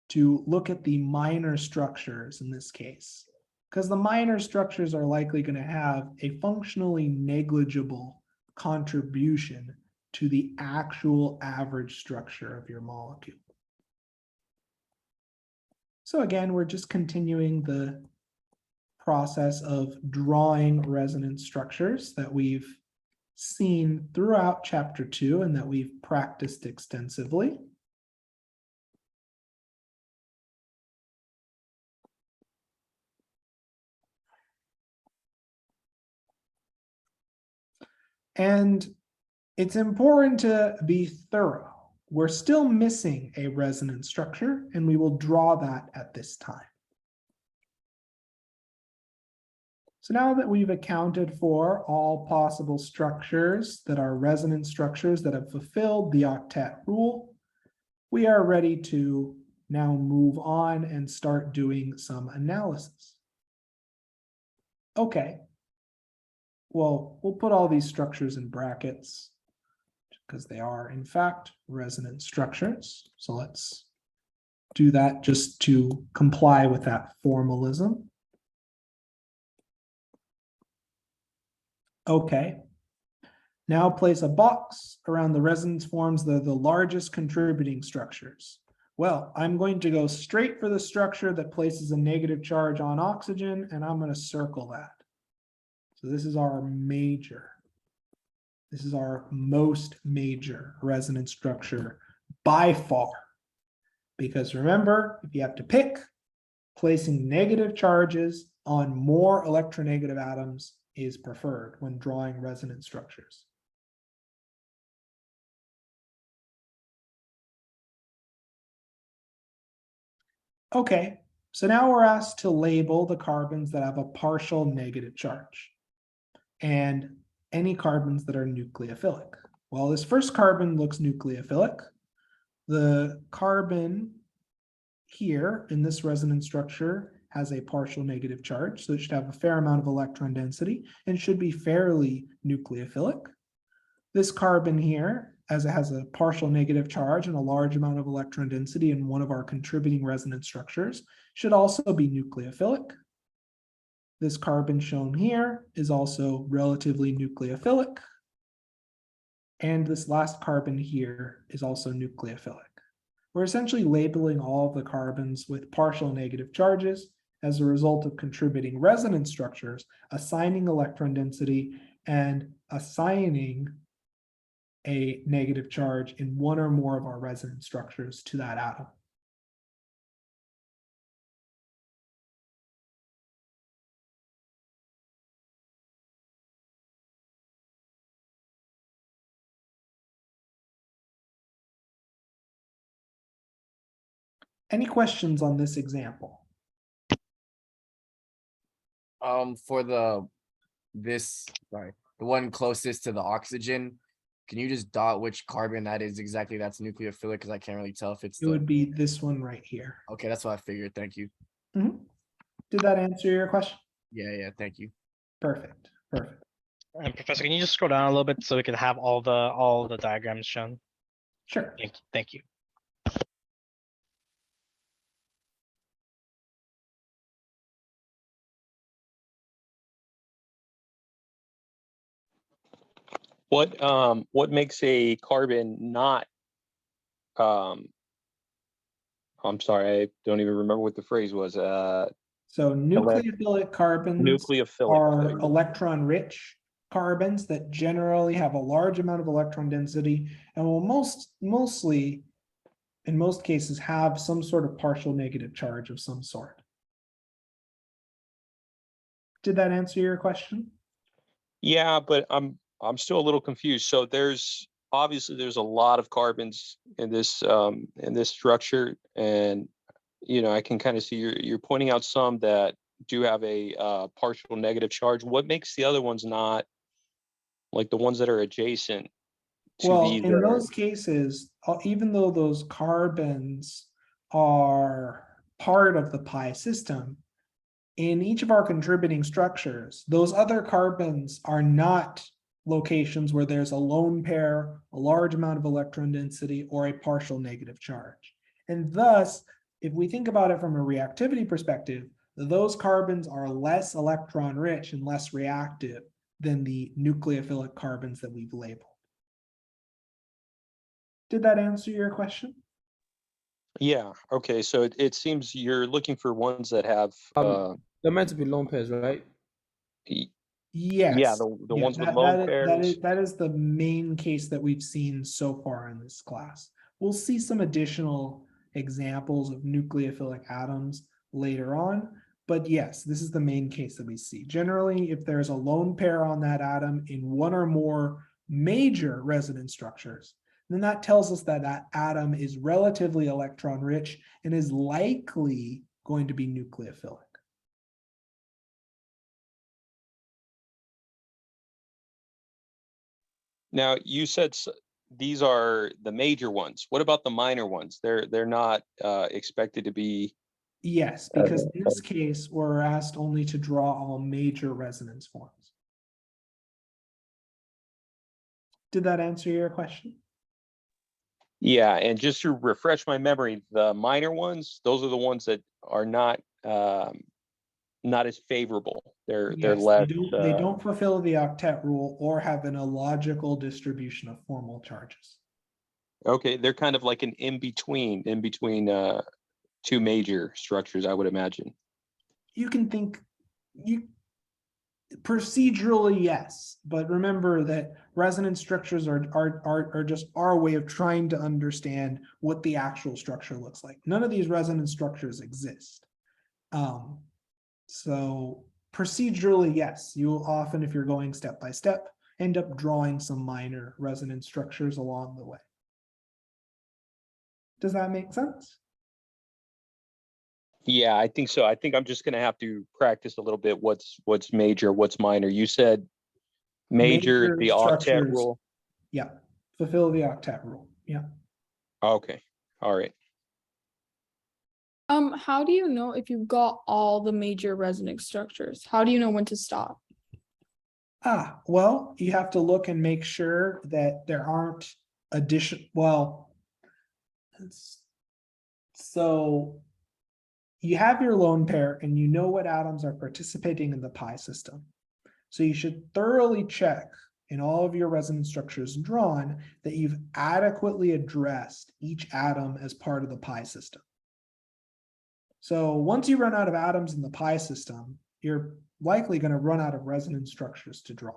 to look at the minor structures in this case, because the minor structures are likely going to have a functionally negligible contribution to the actual average structure of your molecule. So again, we're just continuing the process of drawing resonance structures that we've seen throughout chapter 2 and that we've practiced extensively. And it's important to be thorough. We're still missing a resonance structure, and we will draw that at this time. So now that we've accounted for all possible structures that are resonance structures that have fulfilled the octet rule, we are ready to now move on and start doing some analysis. Okay. Well, we'll put all these structures in brackets because they are, in fact, resonance structures. So let's do that just to comply with that formalism. Okay. Now place a box around the resonance forms that are the largest contributing structures. Well, I'm going to go straight for the structure that places a negative charge on oxygen, and I'm going to circle that. So this is our major. This is our most major resonance structure by far. Because remember, if you have to pick, placing negative charges on more electronegative atoms is preferred when drawing resonance structures. Okay, so now we're asked to label the carbons that have a partial negative charge and any carbons that are nucleophilic. Well, this first carbon looks nucleophilic. The carbon here in this resonance structure has a partial negative charge, so it should have a fair amount of electron density and should be fairly nucleophilic. This carbon here, as it has a partial negative charge and a large amount of electron density in one of our contributing resonance structures, should also be nucleophilic. This carbon shown here is also relatively nucleophilic. And this last carbon here is also nucleophilic. We're essentially labeling all of the carbons with partial negative charges as a result of contributing resonance structures, assigning electron density, and assigning a negative charge in one or more of our resonance structures to that atom. Any questions on this example? For the one closest to the oxygen, can you just dot which carbon that is exactly that's nucleophilic? Because I can't really tell if it's It would be this one right here. Okay, that's what I figured. Thank you. Did that answer your question? Yeah, thank you. Perfect, perfect. And Professor, can you just scroll down a little bit so we can have all the diagrams shown? Sure. Thank you. What makes a carbon not I'm sorry, I don't even remember what the phrase was. So nucleophilic carbons Nucleophilic. are electron-rich carbons that generally have a large amount of electron density and will mostly, in most cases, have some sort of partial negative charge of some sort. Did that answer your question? Yeah, but I'm still a little confused. So obviously there's a lot of carbons in this structure, and I can kind of see you're pointing out some that do have a partial negative charge. What makes the other ones not, like the ones that are adjacent to Well, these? in those cases, even though those carbons are part of the pi system, in each of our contributing structures, those other carbons are not locations where there's a lone pair, a large amount of electron density, or a partial negative charge. And thus, if we think about it from a reactivity perspective, those carbons are less electron rich and less reactive than the nucleophilic carbons that we've labeled. Did that answer your question? Yeah. Okay. So it seems you're looking for ones that have. They're meant to be lone pairs, right? Yes. Yeah, the ones with lone pairs. That is the main case that we've seen so far in this class. We'll see some additional examples of nucleophilic atoms later on, but yes, this is the main case that we see. Generally, if there's a lone pair on that atom in one or more major resonance structures, then that tells us that that atom is relatively electron rich and is likely going to be nucleophilic. Now, you said these are the major ones. What about the minor ones? They're not expected to be. Yes, because in this case, we're asked only to draw all major resonance forms. Did that answer your question? Yeah, and just to refresh my memory, the minor ones, those are the ones that are not as favorable. They're less. They don't fulfill the octet rule or have an illogical distribution of formal charges. Okay, they're kind of like an in between two major structures, I would imagine. You can think procedurally, yes, but remember that resonance structures are just our way of trying to understand what the actual structure looks like. None of these resonance structures exist. So procedurally, yes, you will often, if you're going step by step, end up drawing some minor resonance structures along the way. Does that make sense? Yeah, I think so. I think I'm just gonna have to practice a little bit what's major, what's minor. You said major, the octet structures. rule. Yeah, fulfill the octet rule. Yeah. Okay, all right. How do you know if you've got all the major resonance structures? How do you know when to stop? Well, you have to look and make sure that there aren't so you have your lone pair and you know what atoms are participating in the pi system. So you should thoroughly check in all of your resonance structures drawn that you've adequately addressed each atom as part of the pi system. So once you run out of atoms in the pi system, you're likely going to run out of resonance structures to draw.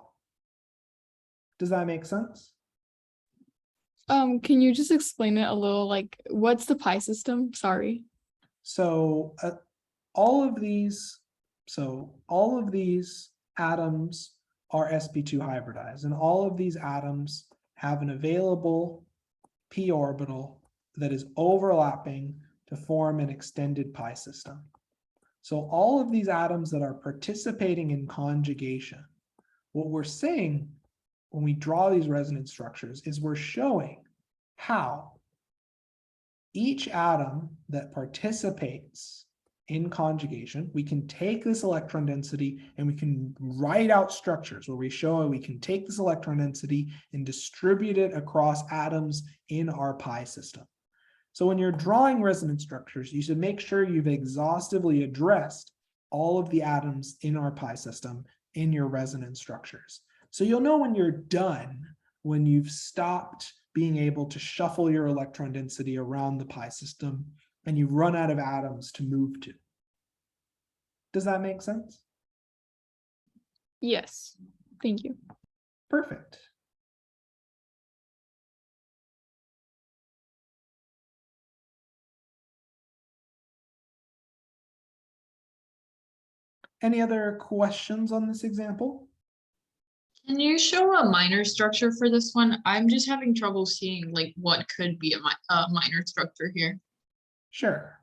Does that make sense? Can you just explain it a little, like, what's the pi system? Sorry. So all of these atoms are sp2 hybridized, and all of these atoms have an available p orbital that is overlapping to form an extended pi system. So all of these atoms that are participating in conjugation, what we're saying when we draw these resonance structures is we're showing how each atom that participates in conjugation, we can take this electron density and we can write out structures where we show we can take this electron density and distribute it across atoms in our pi system. So when you're drawing resonance structures, you should make sure you've exhaustively addressed all of the atoms in our pi system in your resonance structures. So you'll know when you're done, when you've stopped being able to shuffle your electron density around the pi system and you run out of atoms to move to. Does that make sense? Yes. Thank you. Perfect. Any other questions on this example? Can you show a minor structure for this one? I'm just having trouble seeing like what could be a minor structure here. Sure.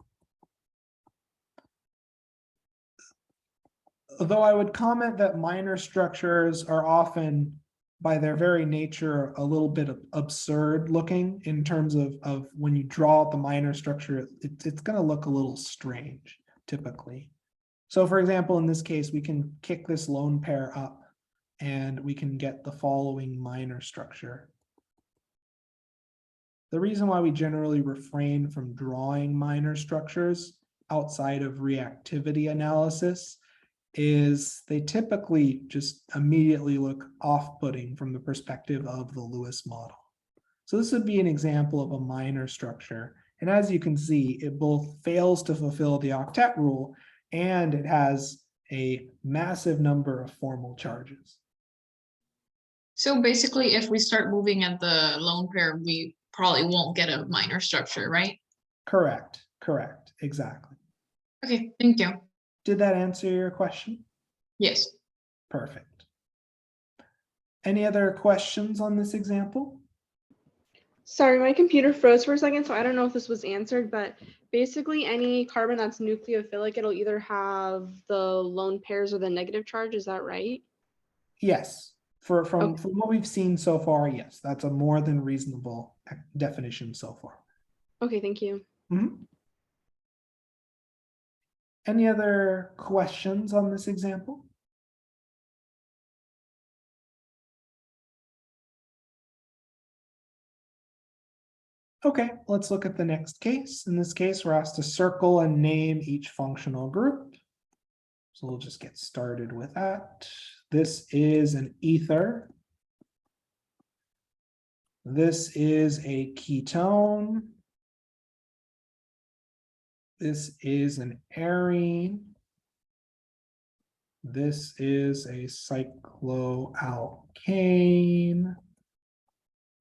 Although I would comment that minor structures are often, by their very nature, a little bit absurd looking in terms of when you draw out the minor structure, it's going to look a little strange typically. So for example, in this case, we can kick this lone pair up and we can get the following minor structure. The reason why we generally refrain from drawing minor structures outside of reactivity analysis is they typically just immediately look off-putting from the perspective of the Lewis model. So this would be an example of a minor structure. And as you can see, it both fails to fulfill the octet rule and it has a massive number of formal charges. So basically, if we start moving at the lone pair, we probably won't get a minor structure, right? Correct, exactly. Okay, thank you. Did that answer your question? Yes. Perfect. Any other questions on this example? Sorry, my computer froze for a second, so I don't know if this was answered, but basically any carbon that's nucleophilic, it'll either have the lone pairs or the negative charge, is that right? Yes. From what we've seen so far, yes, that's a more than reasonable definition so far. Okay, thank you. Mm-hmm. Any other questions on this example? Okay, let's look at the next case. In this case, we're asked to circle and name each functional group. So we'll just get started with that. This is an ether. This is a ketone. This is an arene. This is a cycloalkane.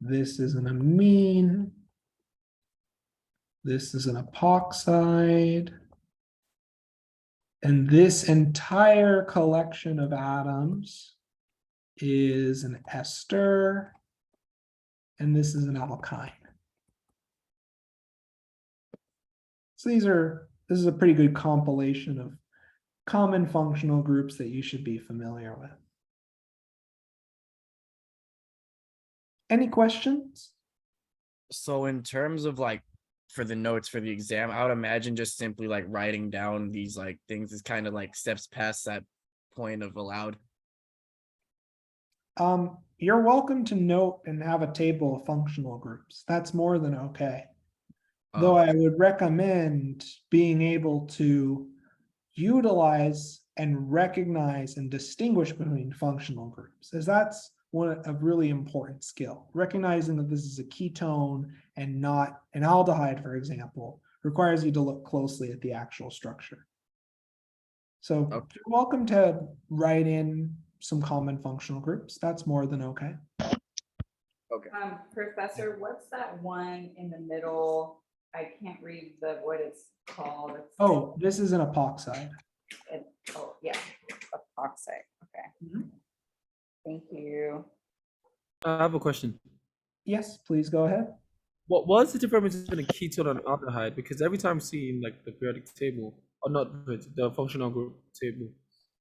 This is an amine. This is an epoxide. And this entire collection of atoms is an ester. And this is an alkyne. So these are This is a pretty good compilation of common functional groups that you should be familiar with. Any questions? So in terms of like for the notes for the exam, I would imagine just simply like writing down these like things is kind of like steps past that point of allowed. You're welcome to note and have a table of functional groups. That's more than okay. Though I would recommend being able to utilize and recognize and distinguish between functional groups, as that's a really important skill. Recognizing that this is a ketone and not an aldehyde, for example, requires you to look closely at the actual structure. So you're welcome to write in some common functional groups. That's more than okay. Okay. Professor, what's that one in the middle? I can't read what it's called. Oh, this is an epoxide. Oh, yeah, epoxide. Okay. Mhm. Thank you. I have a question. Yes, please go ahead. What's the difference between a ketone and aldehyde? Because every time seeing like the periodic table, or not the functional group table,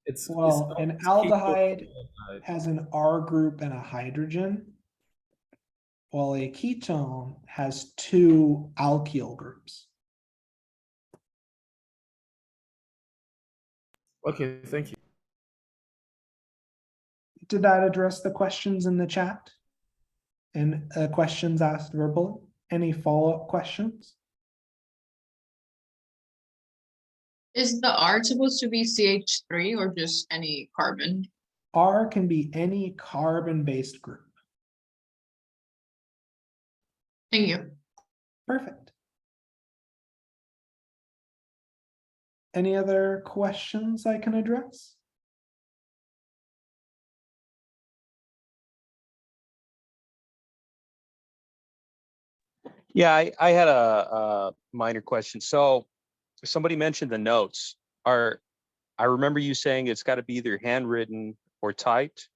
it's Well, an always ketone aldehyde and aldehyde. has an R group and a hydrogen, while a ketone has two alkyl groups. Okay, thank you. Did that address the questions in the chat? And questions asked verbally? Any follow-up questions? Is the R supposed to be CH3 or just any carbon? R can be any carbon-based group. Thank you. Perfect. Any other questions I can address? Yeah, I had a minor question. So somebody mentioned the notes. I remember you saying it's got to be either handwritten or typed.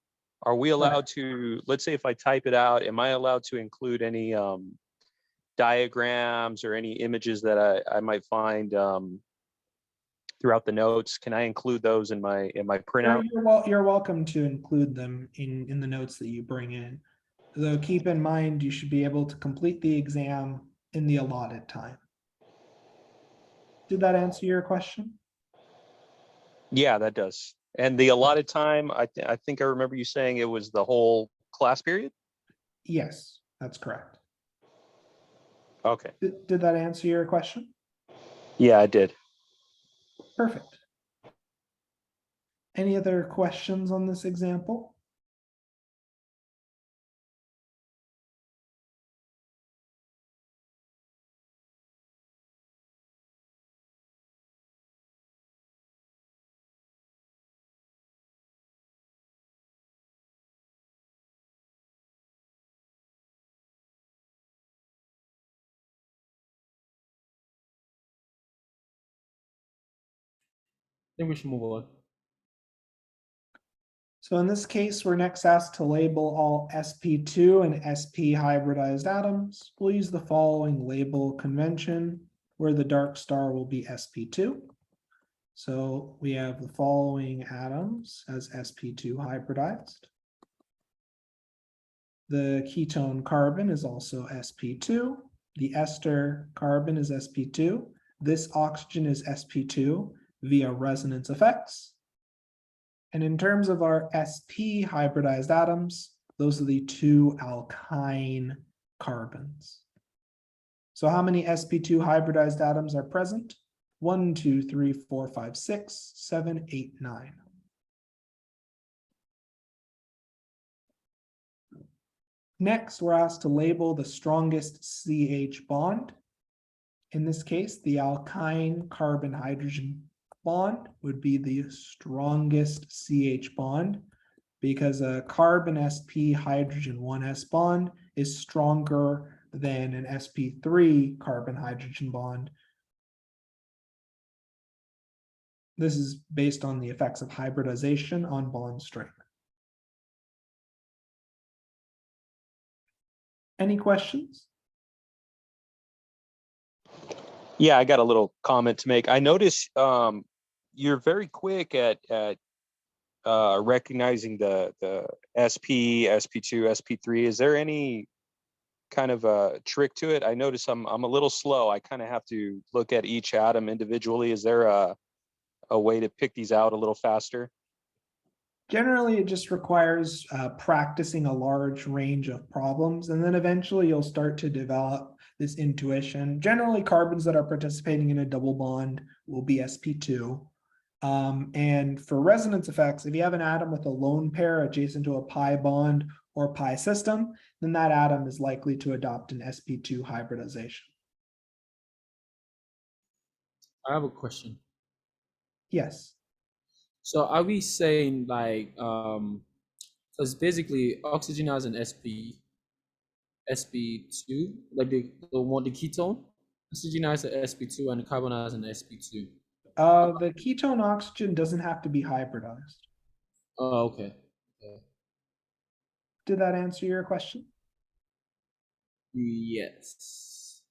Are we allowed to, let's say if I type it out, am I allowed to include any diagrams or any images that I might find throughout the notes? Can I include those in my printout? You're welcome to include them in the notes that you bring in. Though keep in mind, you should be able to complete the exam in the allotted time. Did that answer your question? Yeah, that does. And the allotted time, I think I remember you saying it was the whole class period? Yes, that's correct. Okay. Did that answer your question? Yeah, I did. Perfect. Any other questions on this example? I think we should move on. So in this case, we're next asked to label all sp2 and sp hybridized atoms. We'll use the following label convention, where the dark star will be sp2. So we have the following atoms as sp2 hybridized. The ketone carbon is also sp2. The ester carbon is sp2. This oxygen is sp2 via resonance effects. And in terms of our sp hybridized atoms, those are the two alkyne carbons. So how many sp2 hybridized atoms are present? 1, 2, 3, 4, 5, 6, 7, 8, 9. Next, we're asked to label the strongest CH bond. In this case, the alkyne carbon hydrogen bond would be the strongest CH bond because a carbon sp hydrogen 1s bond is stronger than an sp3 carbon hydrogen bond. This is based on the effects of hybridization on bond strength. Any questions? Yeah, I got a little comment to make. I notice you're very quick at recognizing the SP, SP2, SP3. Is there any kind of a trick to it? I notice I'm a little slow. I kind of have to look at each atom individually. Is there a way to pick these out a little faster? Generally, it just requires practicing a large range of problems, and then eventually you'll start to develop this intuition. Generally, carbons that are participating in a double bond will be sp2. And for resonance effects, if you have an atom with a lone pair adjacent to a pi bond or pi system, then that atom is likely to adopt an sp2 hybridization. I have a question. Yes. So are we saying like because basically oxygen has an sp2, like the ketone, oxygen has an sp2 and carbon has an sp2. The ketone oxygen doesn't have to be hybridized. Oh, okay. Did that answer your question? Yes.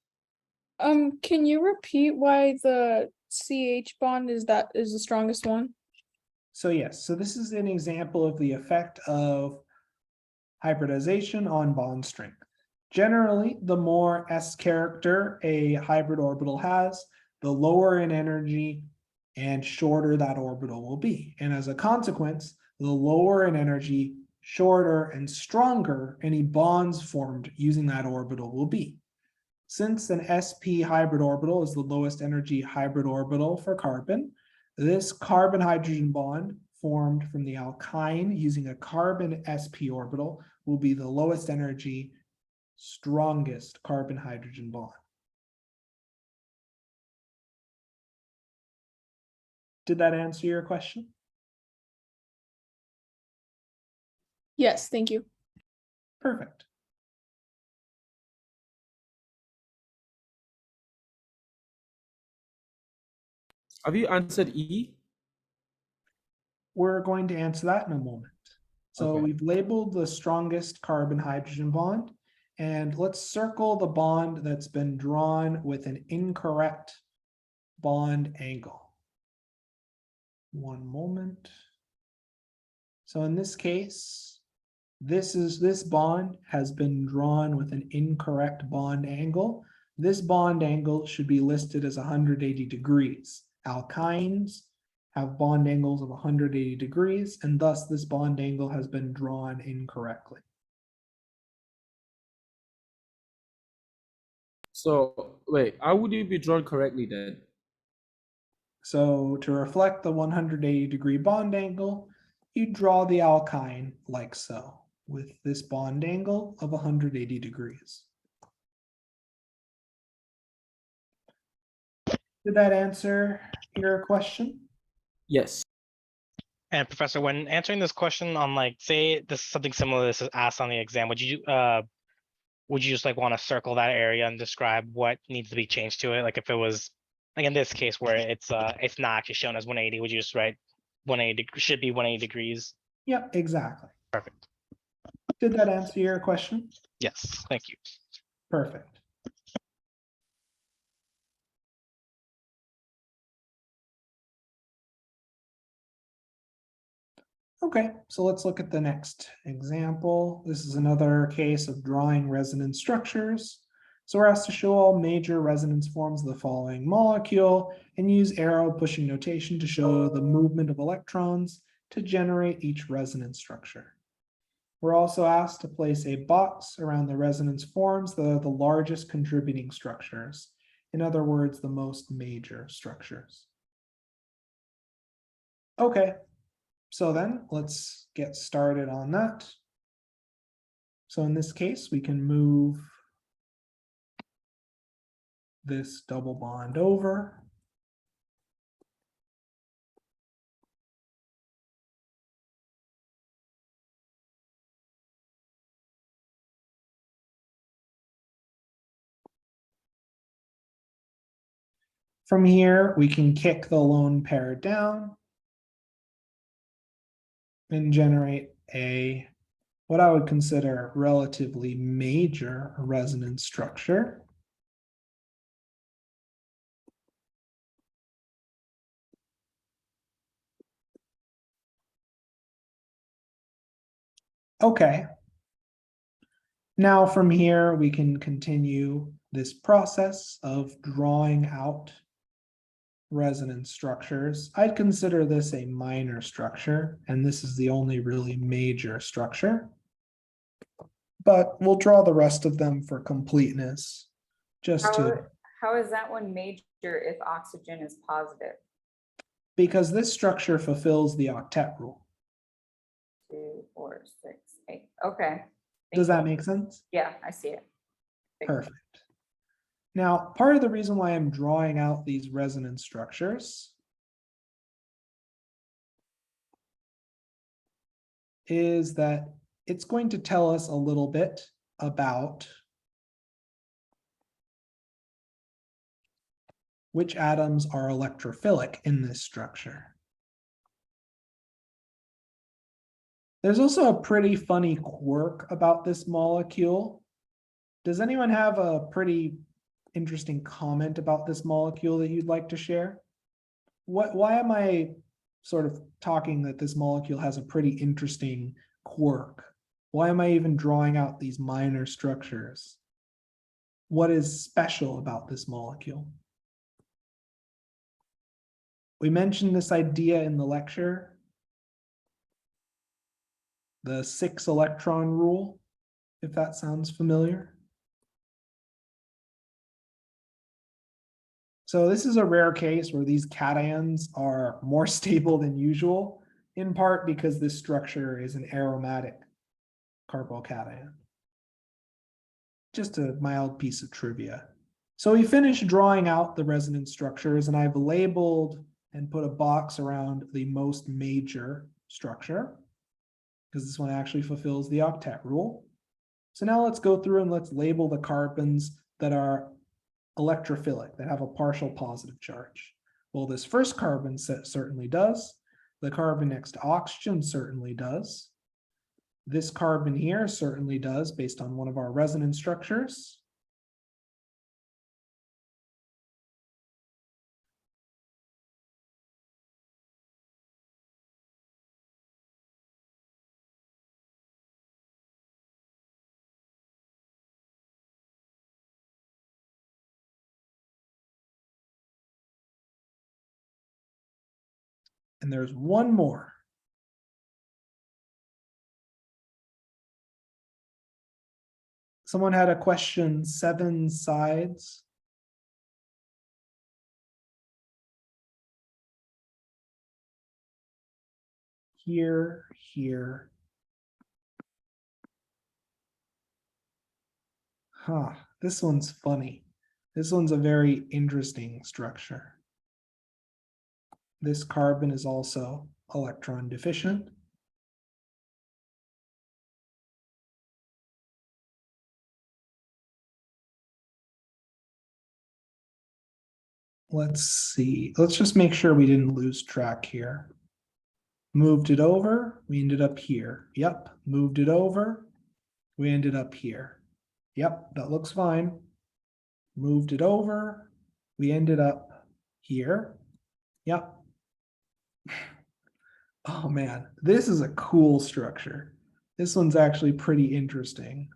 Can you repeat why the CH bond is the strongest one? So yes, so this is an example of the effect of hybridization on bond strength. Generally, the more S character a hybrid orbital has, the lower in energy and shorter that orbital will be. And as a consequence, the lower in energy, shorter and stronger any bonds formed using that orbital will be. Since an sp hybrid orbital is the lowest energy hybrid orbital for carbon, this carbon-hydrogen bond formed from the alkyne using a carbon sp orbital will be the lowest energy, strongest carbon-hydrogen bond. Did that answer your question? Yes, thank you. Perfect. Have you answered E? We're going to answer that in a moment. So Okay. we've labeled the strongest carbon-hydrogen bond, and let's circle the bond that's been drawn with an incorrect bond angle. One moment. So in this case, this bond has been drawn with an incorrect bond angle. This bond angle should be listed as 180 degrees. Alkynes have bond angles of 180 degrees, and thus this bond angle has been drawn incorrectly. So wait, how would it be drawn correctly then? So to reflect the 180 degree bond angle, you draw the alkyne like so, with this bond angle of 180 degrees. Did that answer your question? Yes. And Professor, when answering this question on like, say this is something similar, this is asked on the exam, would you just like want to circle that area and describe what needs to be changed to it? Like if it was, like in this case where it's not actually shown as 180, would you just write 180 should be 180 degrees? Yep, exactly. Perfect. Did that answer your question? Yes, thank you. Perfect. Okay, so let's look at the next example. This is another case of drawing resonance structures. So we're asked to show all major resonance forms of the following molecule and use arrow pushing notation to show the movement of electrons to generate each resonance structure. We're also asked to place a box around the resonance forms that are the largest contributing structures. In other words, the most major structures. Okay, so then let's get started on that. So in this case, we can move this double bond over. From here, we can kick the lone pair down and generate a what I would consider relatively major resonance structure. Okay. Now from here, we can continue this process of drawing out resonance structures. I'd consider this a minor structure, and this is the only really major structure. But we'll draw the rest of them for completeness, just to, How is that one major if oxygen is positive? because this structure fulfills the octet rule. 2, 4, 6, 8. Okay. Does Thank that you. make sense? Yeah, I see it. Thank you. Perfect. Now, part of the reason why I'm drawing out these resonance structures is that it's going to tell us a little bit about which atoms are electrophilic in this structure. There's also a pretty funny quirk about this molecule. Does anyone have a pretty interesting comment about this molecule that you'd like to share? Why am I sort of talking that this molecule has a pretty interesting quirk? Why am I even drawing out these minor structures? What is special about this molecule? We mentioned this idea in the lecture, the 6 electron rule, if that sounds familiar. So this is a rare case where these cations are more stable than usual, in part because this structure is an aromatic carbocation. Just a mild piece of trivia. So we finished drawing out the resonance structures, and I've labeled and put a box around the most major structure, because this one actually fulfills the octet rule. So now let's go through and let's label the carbons that are electrophilic, that have a partial positive charge. Well, this first carbon set certainly does. The carbon next to oxygen certainly does. This carbon here certainly does, based on one of our resonance structures. And there's one more. Someone had a question, 7 sides. Here, here. Huh, this one's funny. This one's a very interesting structure. This carbon is also electron deficient. Let's see. Let's just make sure we didn't lose track here. Moved it over, we ended up here. Yep, moved it over, we ended up here. Yep, that looks fine. Moved it over, we ended up here. Yep. Oh man, this is a cool structure. This one's actually pretty interesting.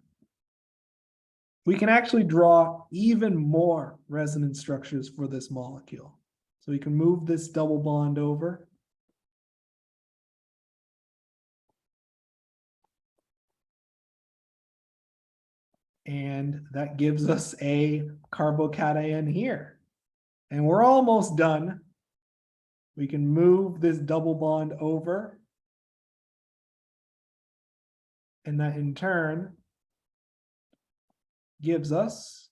We can actually draw even more resonance structures for this molecule. So we can move this double bond over. And that gives us a carbocation here. And we're almost done. We can move this double bond over. And that in turn gives us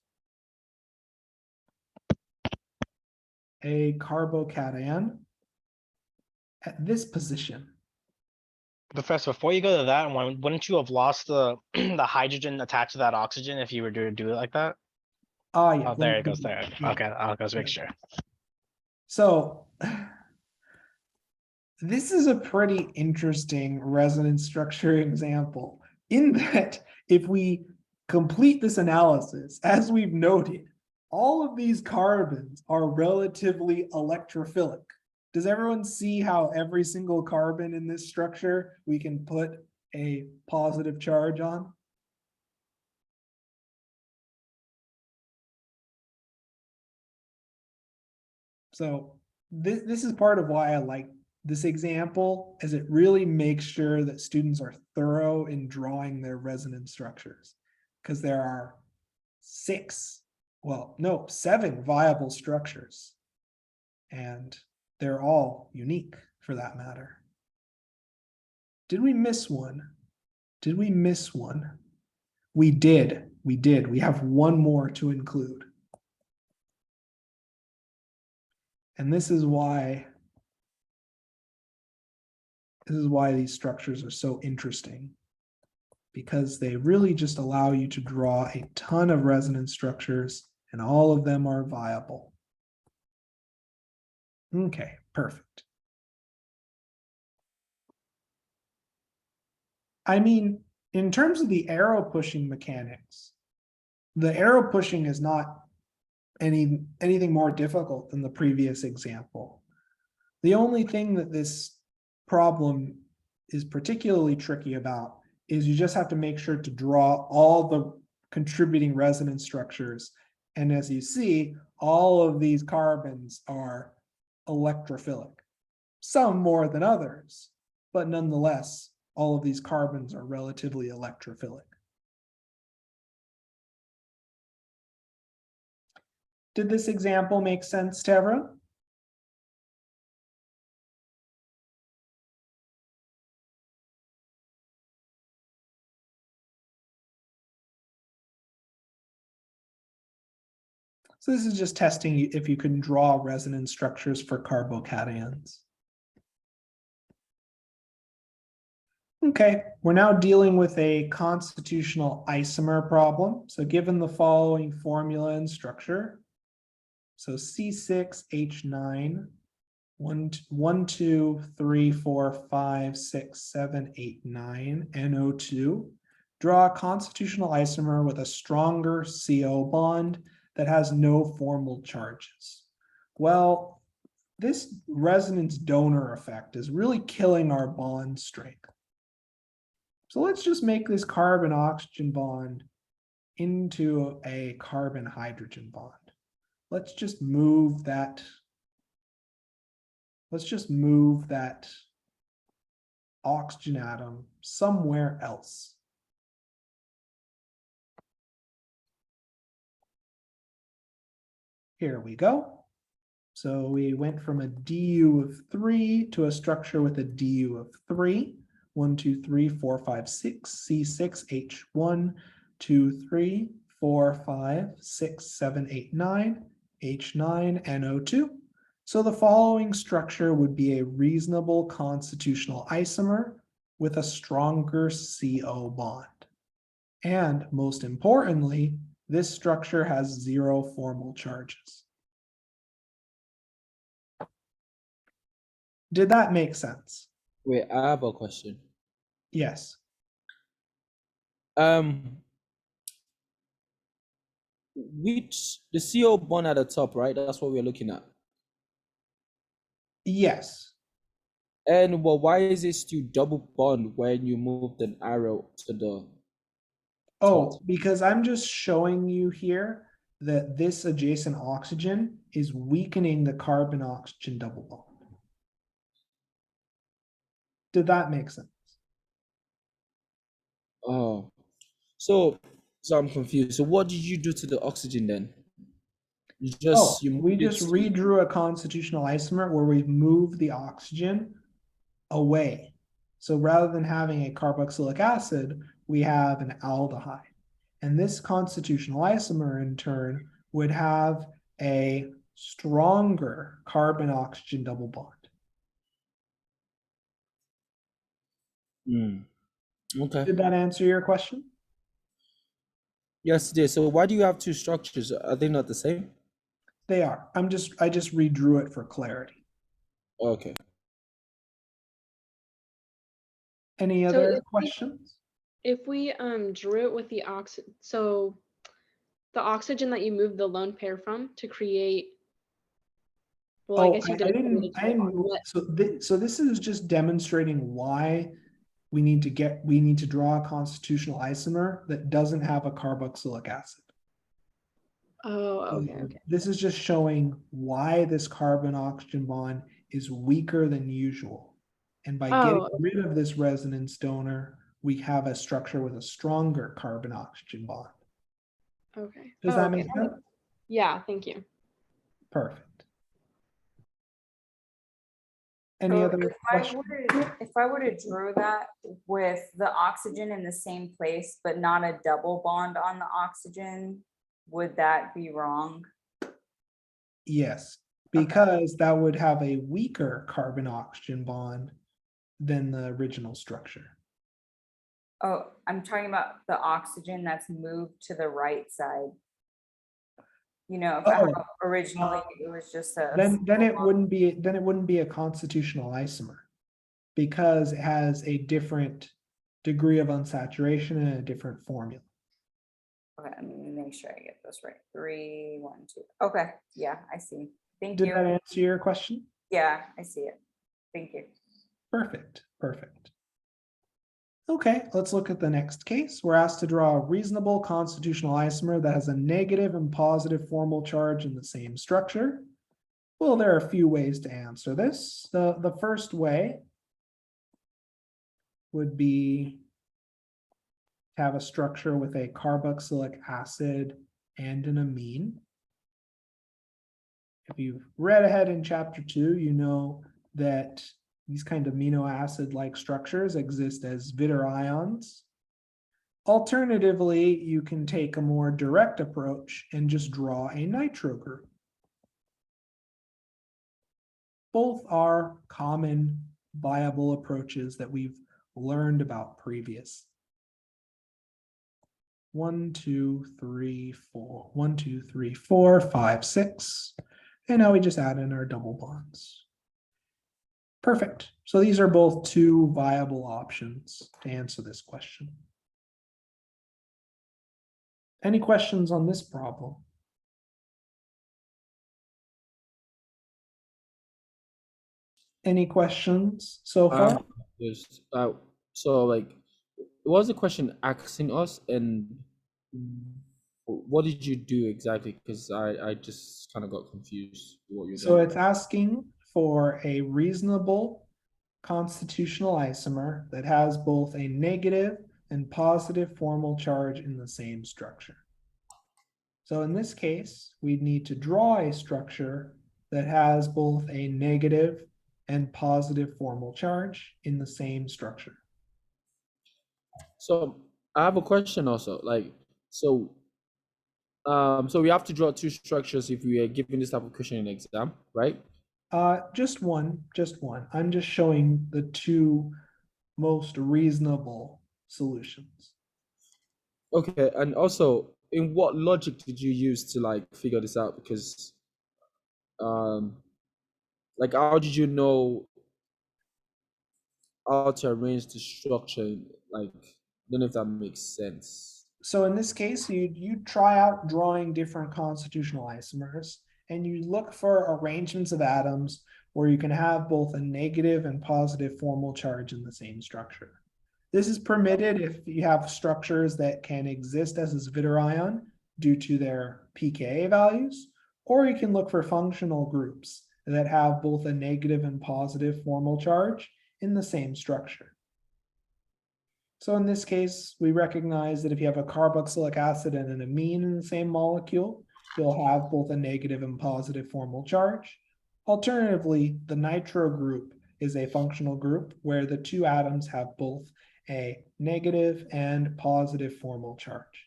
a carbocation at this position. Professor, before you go to that one, wouldn't you have lost the the hydrogen attached to that oxygen if you were to do it like that? Ah, yeah. Oh, there it goes there. Yeah. Okay, I'll go make sure. So this is a pretty interesting resonance structure example, in that if we complete this analysis, as we've noted, all of these carbons are relatively electrophilic. Does everyone see how every single carbon in this structure, we can put a positive charge on? So this is part of why I like this example, as it really makes sure that students are thorough in drawing their resonance structures. Because there are 7 viable structures. And they're all unique for that matter. Did we miss one? Did we miss one? We did. We did. We have one more to include. And this is why these structures are so interesting, because they really just allow you to draw a ton of resonance structures, and all of them are viable. Okay, perfect. I mean, in terms of the arrow pushing mechanics, the arrow pushing is not anything more difficult than the previous example. The only thing that this problem is particularly tricky about is you just have to make sure to draw all the contributing resonance structures. And as you see, all of these carbons are electrophilic, some more than others, but nonetheless, all of these carbons are relatively electrophilic. Did this example make sense to everyone? So this is just testing if you can draw resonance structures for carbocations. Okay, we're now dealing with a constitutional isomer problem. So given the following formula and structure, so C6H9, 1, 2, 3, 4, 5, 6, 7, 8, 9, NO2, draw a constitutional isomer with a stronger CO bond that has no formal charges. Well, this resonance donor effect is really killing our bond strength. So let's just make this carbon-oxygen bond into a carbon-hydrogen bond. Let's just move that. Let's just move that oxygen atom somewhere else. Here we go. So we went from a DU of 3 to a structure with a DU of 3. 1, 2, 3, 4, 5, 6, C6, H1, 2, 3, 4, 5, 6, 7, 8, 9, H9, NO2. So the following structure would be a reasonable constitutional isomer with a stronger CO bond. And most importantly, this structure has 0 formal charges. Did that make sense? Wait, I have a question. Yes. Which the CO bond at the top, right? That's what we're looking at. Yes. And well, why is it still double bond when you move the arrow to the Oh, because I'm just showing you here that this adjacent oxygen is weakening the carbon-oxygen double bond. Did that make sense? Oh, so I'm confused. So what did you do to the oxygen then? We just redrew a constitutional isomer where we moved the oxygen away. So rather than having a carboxylic acid, we have an aldehyde. And this constitutional isomer in turn would have a stronger carbon-oxygen double bond. Okay. Did that answer your question? Yes, it did. So why do you have 2 structures? Are they not the same? They are. I just redrew it for clarity. Okay. Any other questions? If we drew it with the so the oxygen that you moved the lone pair from to create. Well, I guess you didn't. So this is just demonstrating why we need to draw a constitutional isomer that doesn't have a carboxylic acid. Oh, okay, So okay. this is just showing why this carbon-oxygen bond is weaker than usual. And by getting Oh, rid of this resonance donor, we have a structure with a stronger carbon-oxygen bond. okay. Does Oh, that okay. make sense? Yeah, thank you. Perfect. Any So other questions? if I were to draw that with the oxygen in the same place, but not a double bond on the oxygen, would that be wrong? Yes, because that would have a weaker carbon-oxygen bond than the original structure. Oh, I'm talking about the oxygen that's moved to the right side. You know, if Oh. how originally it was just a. Then it wouldn't be a constitutional isomer because it has a different degree of unsaturation and a different formula. Okay, let me make sure I get this right. 3, 1, 2. Okay, yeah, I see. Thank Did you. that answer your question? Yeah, I see it. Thank you. Perfect, perfect. Okay, let's look at the next case. We're asked to draw a reasonable constitutional isomer that has a negative and positive formal charge in the same structure. Well, there are a few ways to answer this. The first way would be to have a structure with a carboxylic acid and an amine. If you've read ahead in chapter 2, you know that these kind of amino acid-like structures exist as zwitterions. Alternatively, you can take a more direct approach and just draw a nitro group. Both are common, viable approaches that we've learned about previous. 1, 2, 3, 4. 1, 2, 3, 4, 5, 6. And now we just add in our double bonds. Perfect. So these are both two viable options to answer this question. Any questions on this problem? Any questions so far? Yes. So like, what was the question asking us, and what did you do exactly? Because I just kind of got confused with what you're So doing. it's asking for a reasonable constitutional isomer that has both a negative and positive formal charge in the same structure. So in this case, we'd need to draw a structure that has both a negative and positive formal charge in the same structure. So I have a question also. Like, so we have to draw two structures if we are given this type of question in exam, right? Just one. I'm just showing the two most reasonable solutions. Okay, and also, in what logic did you use to like figure this out? Because like, how did you know how to arrange the structure? Like, I don't know if that makes sense. So in this case, you try out drawing different constitutional isomers, and you look for arrangements of atoms where you can have both a negative and positive formal charge in the same structure. This is permitted if you have structures that can exist as a zwitterion due to their pKa values, or you can look for functional groups that have both a negative and positive formal charge in the same structure. So in this case, we recognize that if you have a carboxylic acid and an amine in the same molecule, you'll have both a negative and positive formal charge. Alternatively, the nitro group is a functional group where the two atoms have both a negative and positive formal charge.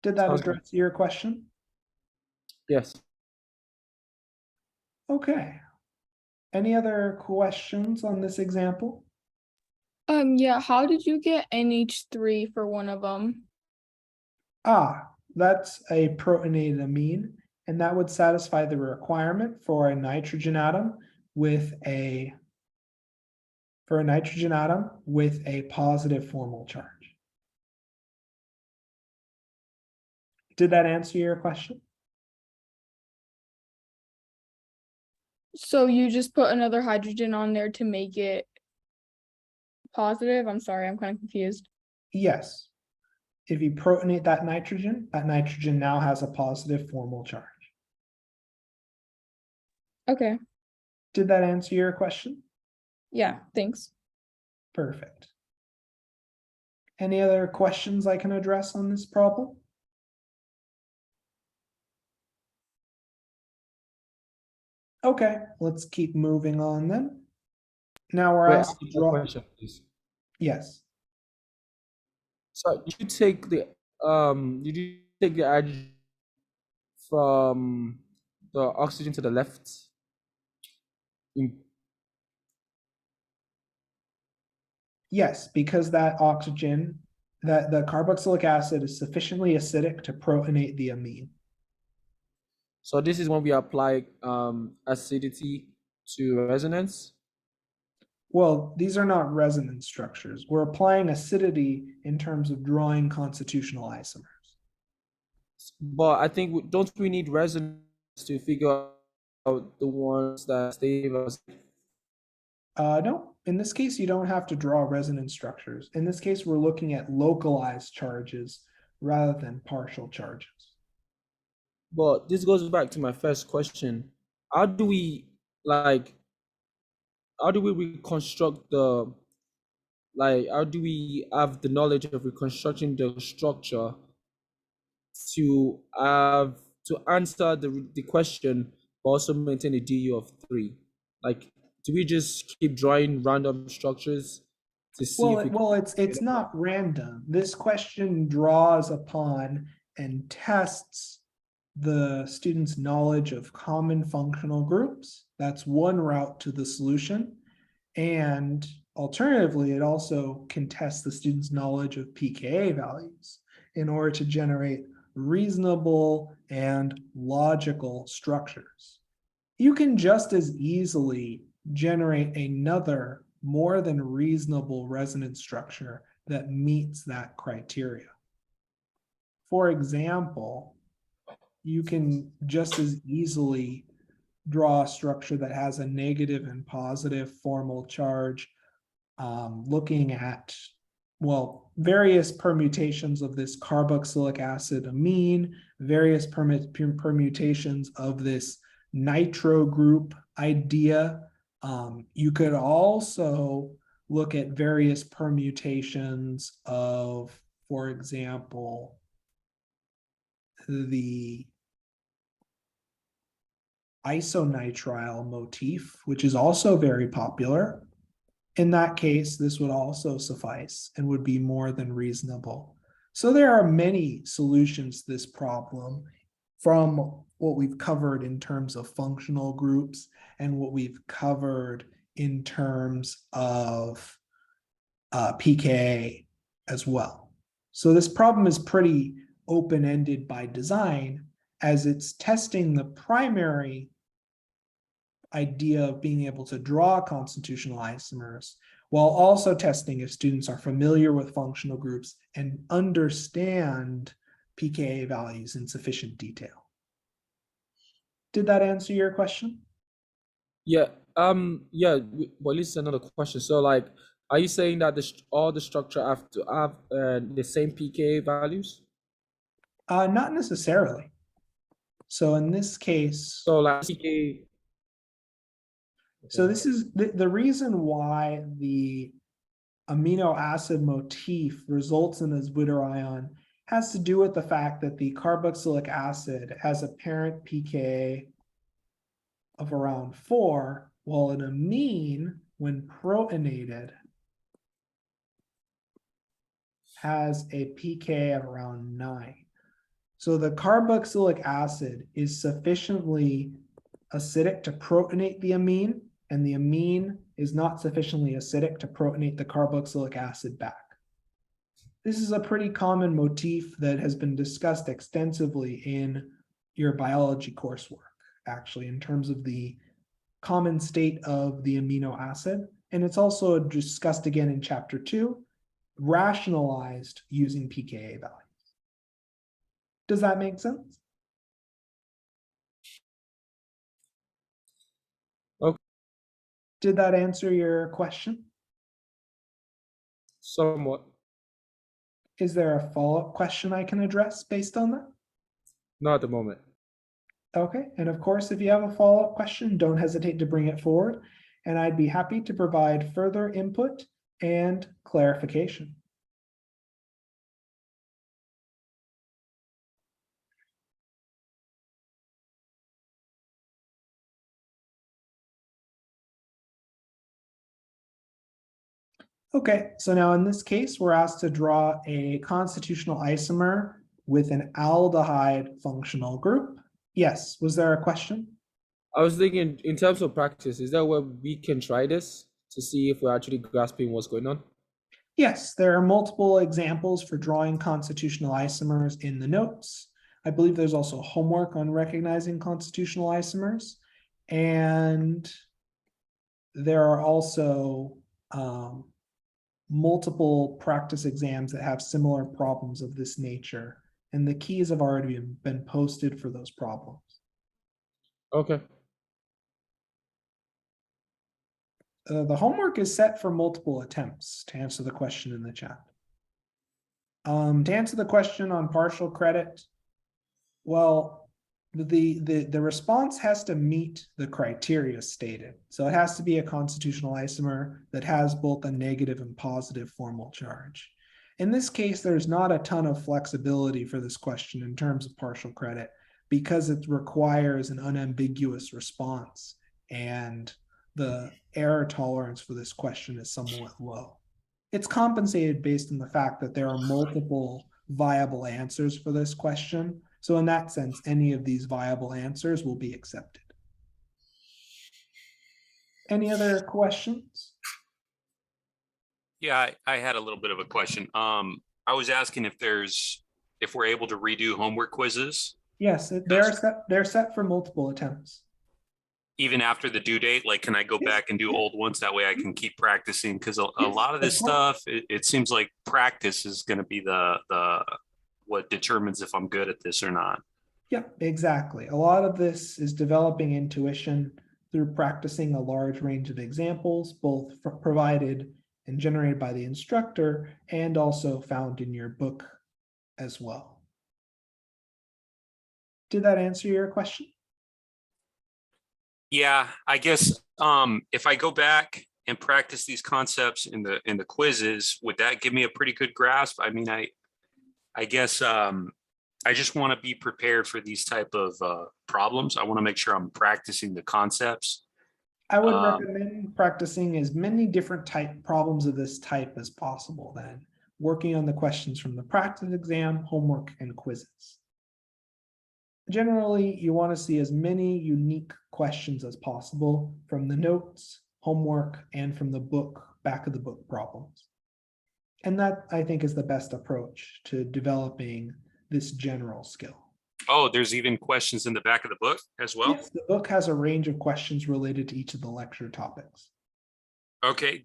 Did that Sounds good. address your question? Yes. Okay. Any other questions on this example? Yeah, how did you get NH3 for one of them? That's a protonated amine, and that would satisfy the requirement for a nitrogen atom with a positive formal charge. Did that answer your question? So you just put another hydrogen on there to make it positive? I'm sorry, I'm kind of confused. Yes. If you protonate that nitrogen now has a positive formal charge. Okay, Did that answer your question? yeah, thanks. Perfect. Any other questions I can address on this problem? Okay, let's keep moving on then. Now we're Wait, asked to draw. question, please. Yes. So did you take the hydrogen from the oxygen to the left? Yes, because that oxygen, that the carboxylic acid is sufficiently acidic to protonate the amine. So this is when we apply acidity to resonance. Well, these are not resonance structures. We're applying acidity in terms of drawing constitutional isomers. But I think don't we need resonance to figure out the ones that stay as No, in this case, you don't have to draw resonance structures. In this case, we're looking at localized charges rather than partial charges. But this goes back to my first question. How do we reconstruct how do we have the knowledge of reconstructing the structure to answer the question but also maintain a DU of 3? Like, do we just keep drawing random structures to see if we Well, it's not random. This question draws upon and tests the student's knowledge of common functional groups. That's one route to the solution. And alternatively, it also can test the student's knowledge of pKa values in order to generate reasonable and logical structures. You can just as easily generate another more than reasonable resonance structure that meets that criteria. For example, you can just as easily draw a structure that has a negative and positive formal charge, looking at, well, various permutations of this carboxylic acid amine, various permutations of this nitro group idea. You could also look at various permutations of, for example, the isonitrile motif, which is also very popular. In that case, this would also suffice and would be more than reasonable. So there are many solutions to this problem from what we've covered in terms of functional groups and what we've covered in terms of pKa as well. So this problem is pretty open-ended by design, as it's testing the primary idea of being able to draw constitutional isomers, while also testing if students are familiar with functional groups and understand pKa values in sufficient detail. Did that answer your question? Yeah, but at least another question. So like, are you saying that all the structure have to have the same pKa values? Not necessarily. So in this case, So like pKa. so this is the reason why the amino acid motif results in this zwitterion has to do with the fact that the carboxylic acid has a parent pKa of around 4, while an amine, when protonated, has a pKa of around 9. So the carboxylic acid is sufficiently acidic to protonate the amine, and the amine is not sufficiently acidic to protonate the carboxylic acid back. This is a pretty common motif that has been discussed extensively in your biology coursework, actually, in terms of the common state of the amino acid. And it's also discussed again in chapter 2, rationalized using pKa values. Does that make sense? Did that answer your question? Somewhat. Is there a follow-up question I can address based on that? Not at the moment. Okay, and of course, if you have a follow-up question, don't hesitate to bring it forward, and I'd be happy to provide further input and clarification. Okay, so now in this case, we're asked to draw a constitutional isomer with an aldehyde functional group. Yes, was there a question? I was thinking, in terms of practice, is there where we can try this to see if we're actually grasping what's going on? Yes, there are multiple examples for drawing constitutional isomers in the notes. I believe there's also homework on recognizing constitutional isomers. And there are also multiple practice exams that have similar problems of this nature. And the keys have already been posted for those problems. Okay. The homework is set for multiple attempts to answer the question in the chat. To answer the question on partial credit, well, the response has to meet the criteria stated. So it has to be a constitutional isomer that has both a negative and positive formal charge. In this case, there's not a ton of flexibility for this question in terms of partial credit because it requires an unambiguous response, and the error tolerance for this question is somewhat low. It's compensated based on the fact that there are multiple viable answers for this question. So in that sense, any of these viable answers will be accepted. Any other questions? Yeah, I had a little bit of a question. I was asking if we're able to redo homework quizzes Yes, they're set for multiple attempts. even after the due date. Like, can I go back and do old ones? That way I can keep practicing, because a Yes, lot of this of course. stuff, it seems like practice is going to be the what determines if I'm good at this or not. Yeah, exactly. A lot of this is developing intuition through practicing a large range of examples, both provided and generated by the instructor and also found in your book as well. Did that answer your question? Yeah, I guess if I go back and practice these concepts in the quizzes, would that give me a pretty good grasp? I mean, I guess I just want to be prepared for these type of problems. I want to make sure I'm practicing the concepts. I would recommend practicing as many different problems of this type as possible then, working on the questions from the practice exam, homework, and quizzes. Generally, you want to see as many unique questions as possible from the notes, homework, and from the book, back of the book problems. And that, I think, is the best approach to developing this general skill. Oh, there's even questions in the back of the book as well? Yes, the book has a range of questions related to each of the lecture topics. Okay,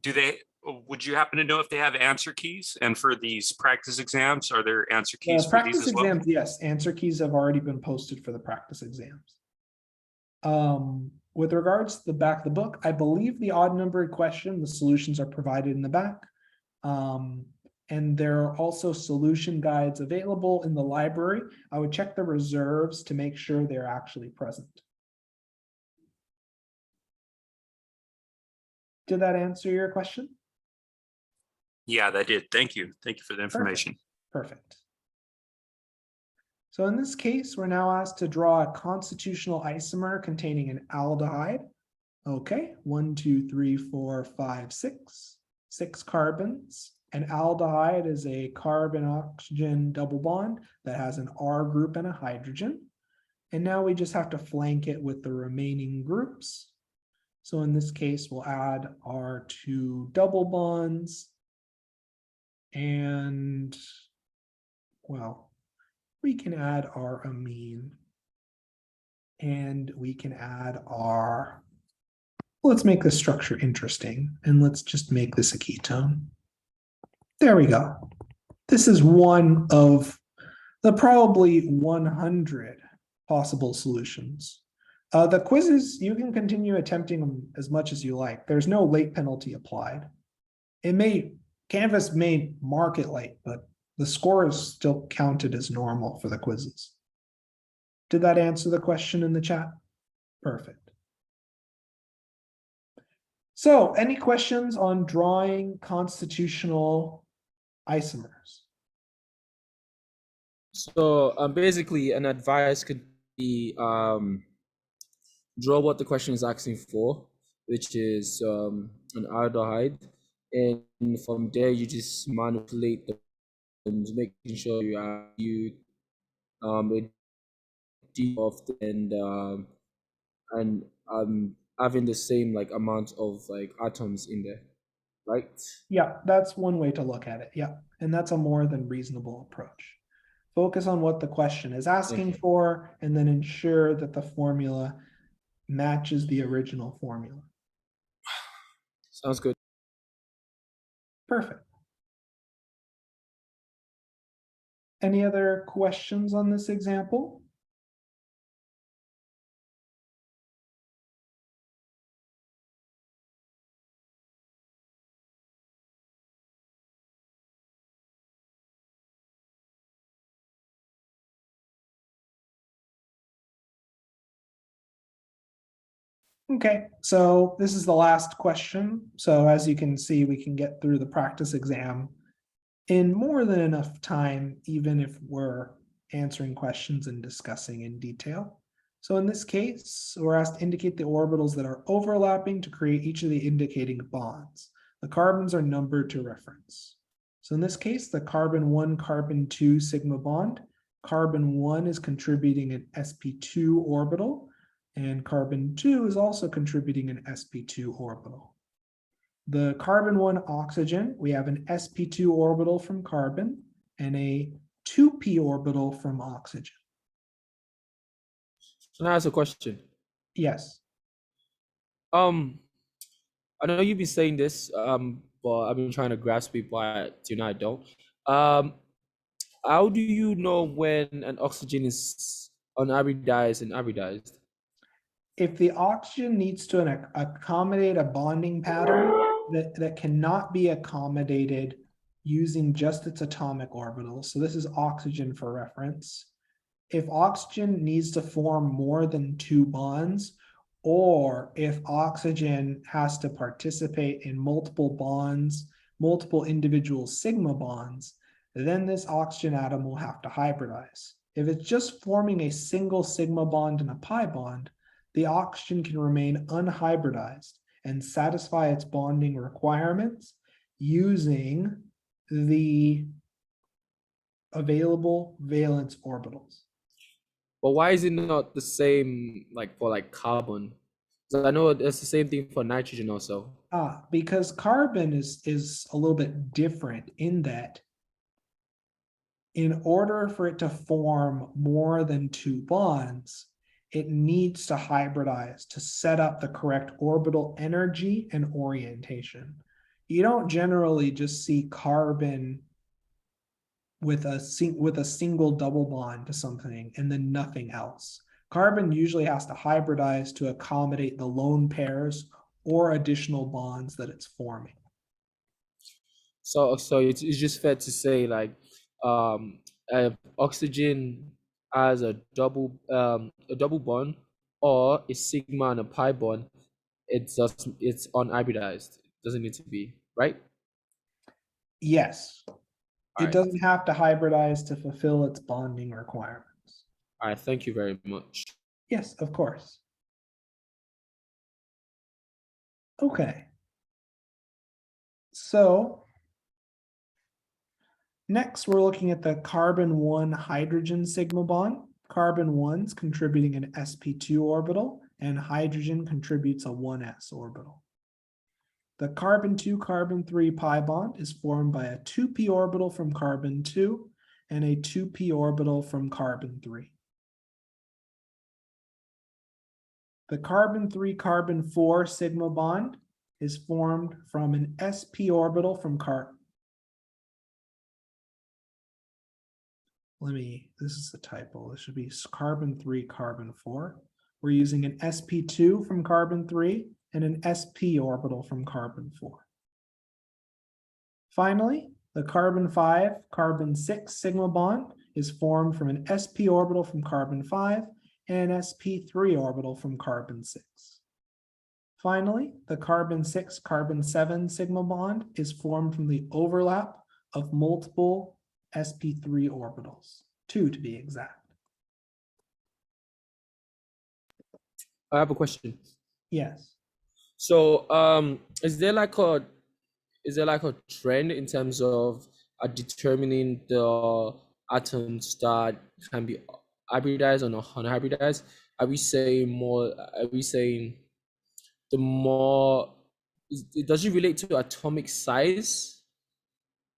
would you happen to know if they have answer keys? And for these practice exams, are there answer keys for these Practice as well? exams, yes, answer keys have already been posted for the practice exams. With regards to the back of the book, I believe the odd numbered question, the solutions are provided in the back. And there are also solution guides available in the library. I would check the reserves to make sure they're actually present. Did that answer your question? Yeah, that did. Thank you. Thank you for the information. Perfect. So in this case, we're now asked to draw a constitutional isomer containing an aldehyde. Okay, 1, 2, 3, 4, 5, 6. 6 carbons. An aldehyde is a carbon-oxygen double bond that has an R group and a hydrogen. And now we just have to flank it with the remaining groups. So in this case, we'll add our 2 double bonds. And, well, we can add our amine. And we can add our, let's make this structure interesting. And let's just make this a ketone. There we go. This is one of the probably 100 possible solutions The quizzes, you can continue attempting them as much as you like. There's no late penalty applied. Canvas may mark it late, but the score is still counted as normal for the quizzes. Did that answer the question in the chat? Perfect. So, any questions on drawing constitutional isomers? So basically an advice could be draw what the question is asking for, which is an aldehyde, and from there you just manipulate the making sure you a D of and having the same like amount of like atoms in there, right? Yeah, that's one way to look at it. Yeah, and that's a more than reasonable approach. Focus on what the question is asking for, and then ensure that the formula matches the original formula. Sounds good. Perfect. Any other questions on this example? Okay, so this is the last question. So as you can see, we can get through the practice exam in more than enough time, even if we're answering questions and discussing in detail. So in this case, we're asked to indicate the orbitals that are overlapping to create each of the indicating bonds. The carbons are numbered to reference. So in this case, the carbon 1, carbon 2 sigma bond, carbon 1 is contributing an sp2 orbital, and carbon 2 is also contributing an sp2 orbital. The carbon 1 oxygen, we have an sp2 orbital from carbon and a 2p orbital from oxygen. Can I ask a question? Yes. I know you've been saying this, but I've been trying to grasp it, but I don't. How do you know when an oxygen is unhybridized and hybridized? If the oxygen needs to accommodate a bonding pattern that cannot be accommodated using just its atomic orbital, so this is oxygen for reference. If oxygen needs to form more than 2 bonds, or if oxygen has to participate in multiple bonds, multiple individual sigma bonds, then this oxygen atom will have to hybridize. If it's just forming a single sigma bond and a pi bond, the oxygen can remain unhybridized and satisfy its bonding requirements using the available valence orbitals. But why is it not the same like for like carbon? So I know it's the same thing for nitrogen also. Because carbon is a little bit different in that in order for it to form more than 2 bonds, it needs to hybridize to set up the correct orbital energy and orientation. You don't generally just see carbon with a single double bond to something and then nothing else. Carbon usually has to hybridize to accommodate the lone pairs or additional bonds that it's forming. So it's just fair to say like if oxygen has a double bond or a sigma and a pi bond, it's unhybridized. It doesn't need to be, right? Yes. It Alright. doesn't have to hybridize to fulfill its bonding requirements. All right, thank you very much. Yes, of course. Okay. So next we're looking at the carbon 1 hydrogen sigma bond. Carbon 1's contributing an sp2 orbital and hydrogen contributes a 1s orbital. The carbon 2 carbon 3 pi bond is formed by a 2p orbital from carbon 2 and a 2p orbital from carbon 3. The carbon 3 carbon 4 sigma bond is formed from an sp orbital from this is a typo. This should be carbon 3 carbon 4. we're using an sp2 from carbon 3 and an sp orbital from carbon 4. Finally, the carbon 5, carbon 6 sigma bond is formed from an sp orbital from carbon 5 and an sp3 orbital from carbon 6. Finally, the carbon 6, carbon 7 sigma bond is formed from the overlap of multiple sp3 orbitals, 2 to be exact. I have a question. Yes. So, is there like a trend in terms of determining the atoms that can be hybridized or not unhybridized? Are we saying the more? Does it relate to atomic size?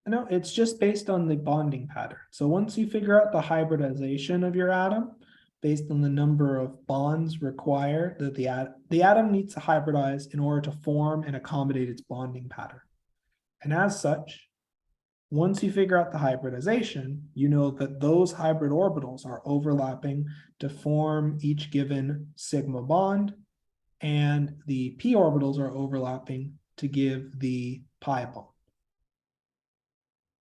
No, it's just based on the bonding pattern. So once you figure out the hybridization of your atom, based on the number of bonds required that the atom needs to hybridize in order to form and accommodate its bonding pattern. And as such, once you figure out the hybridization, you know that those hybrid orbitals are overlapping to form each given sigma bond, and the p orbitals are overlapping to give the pi bond.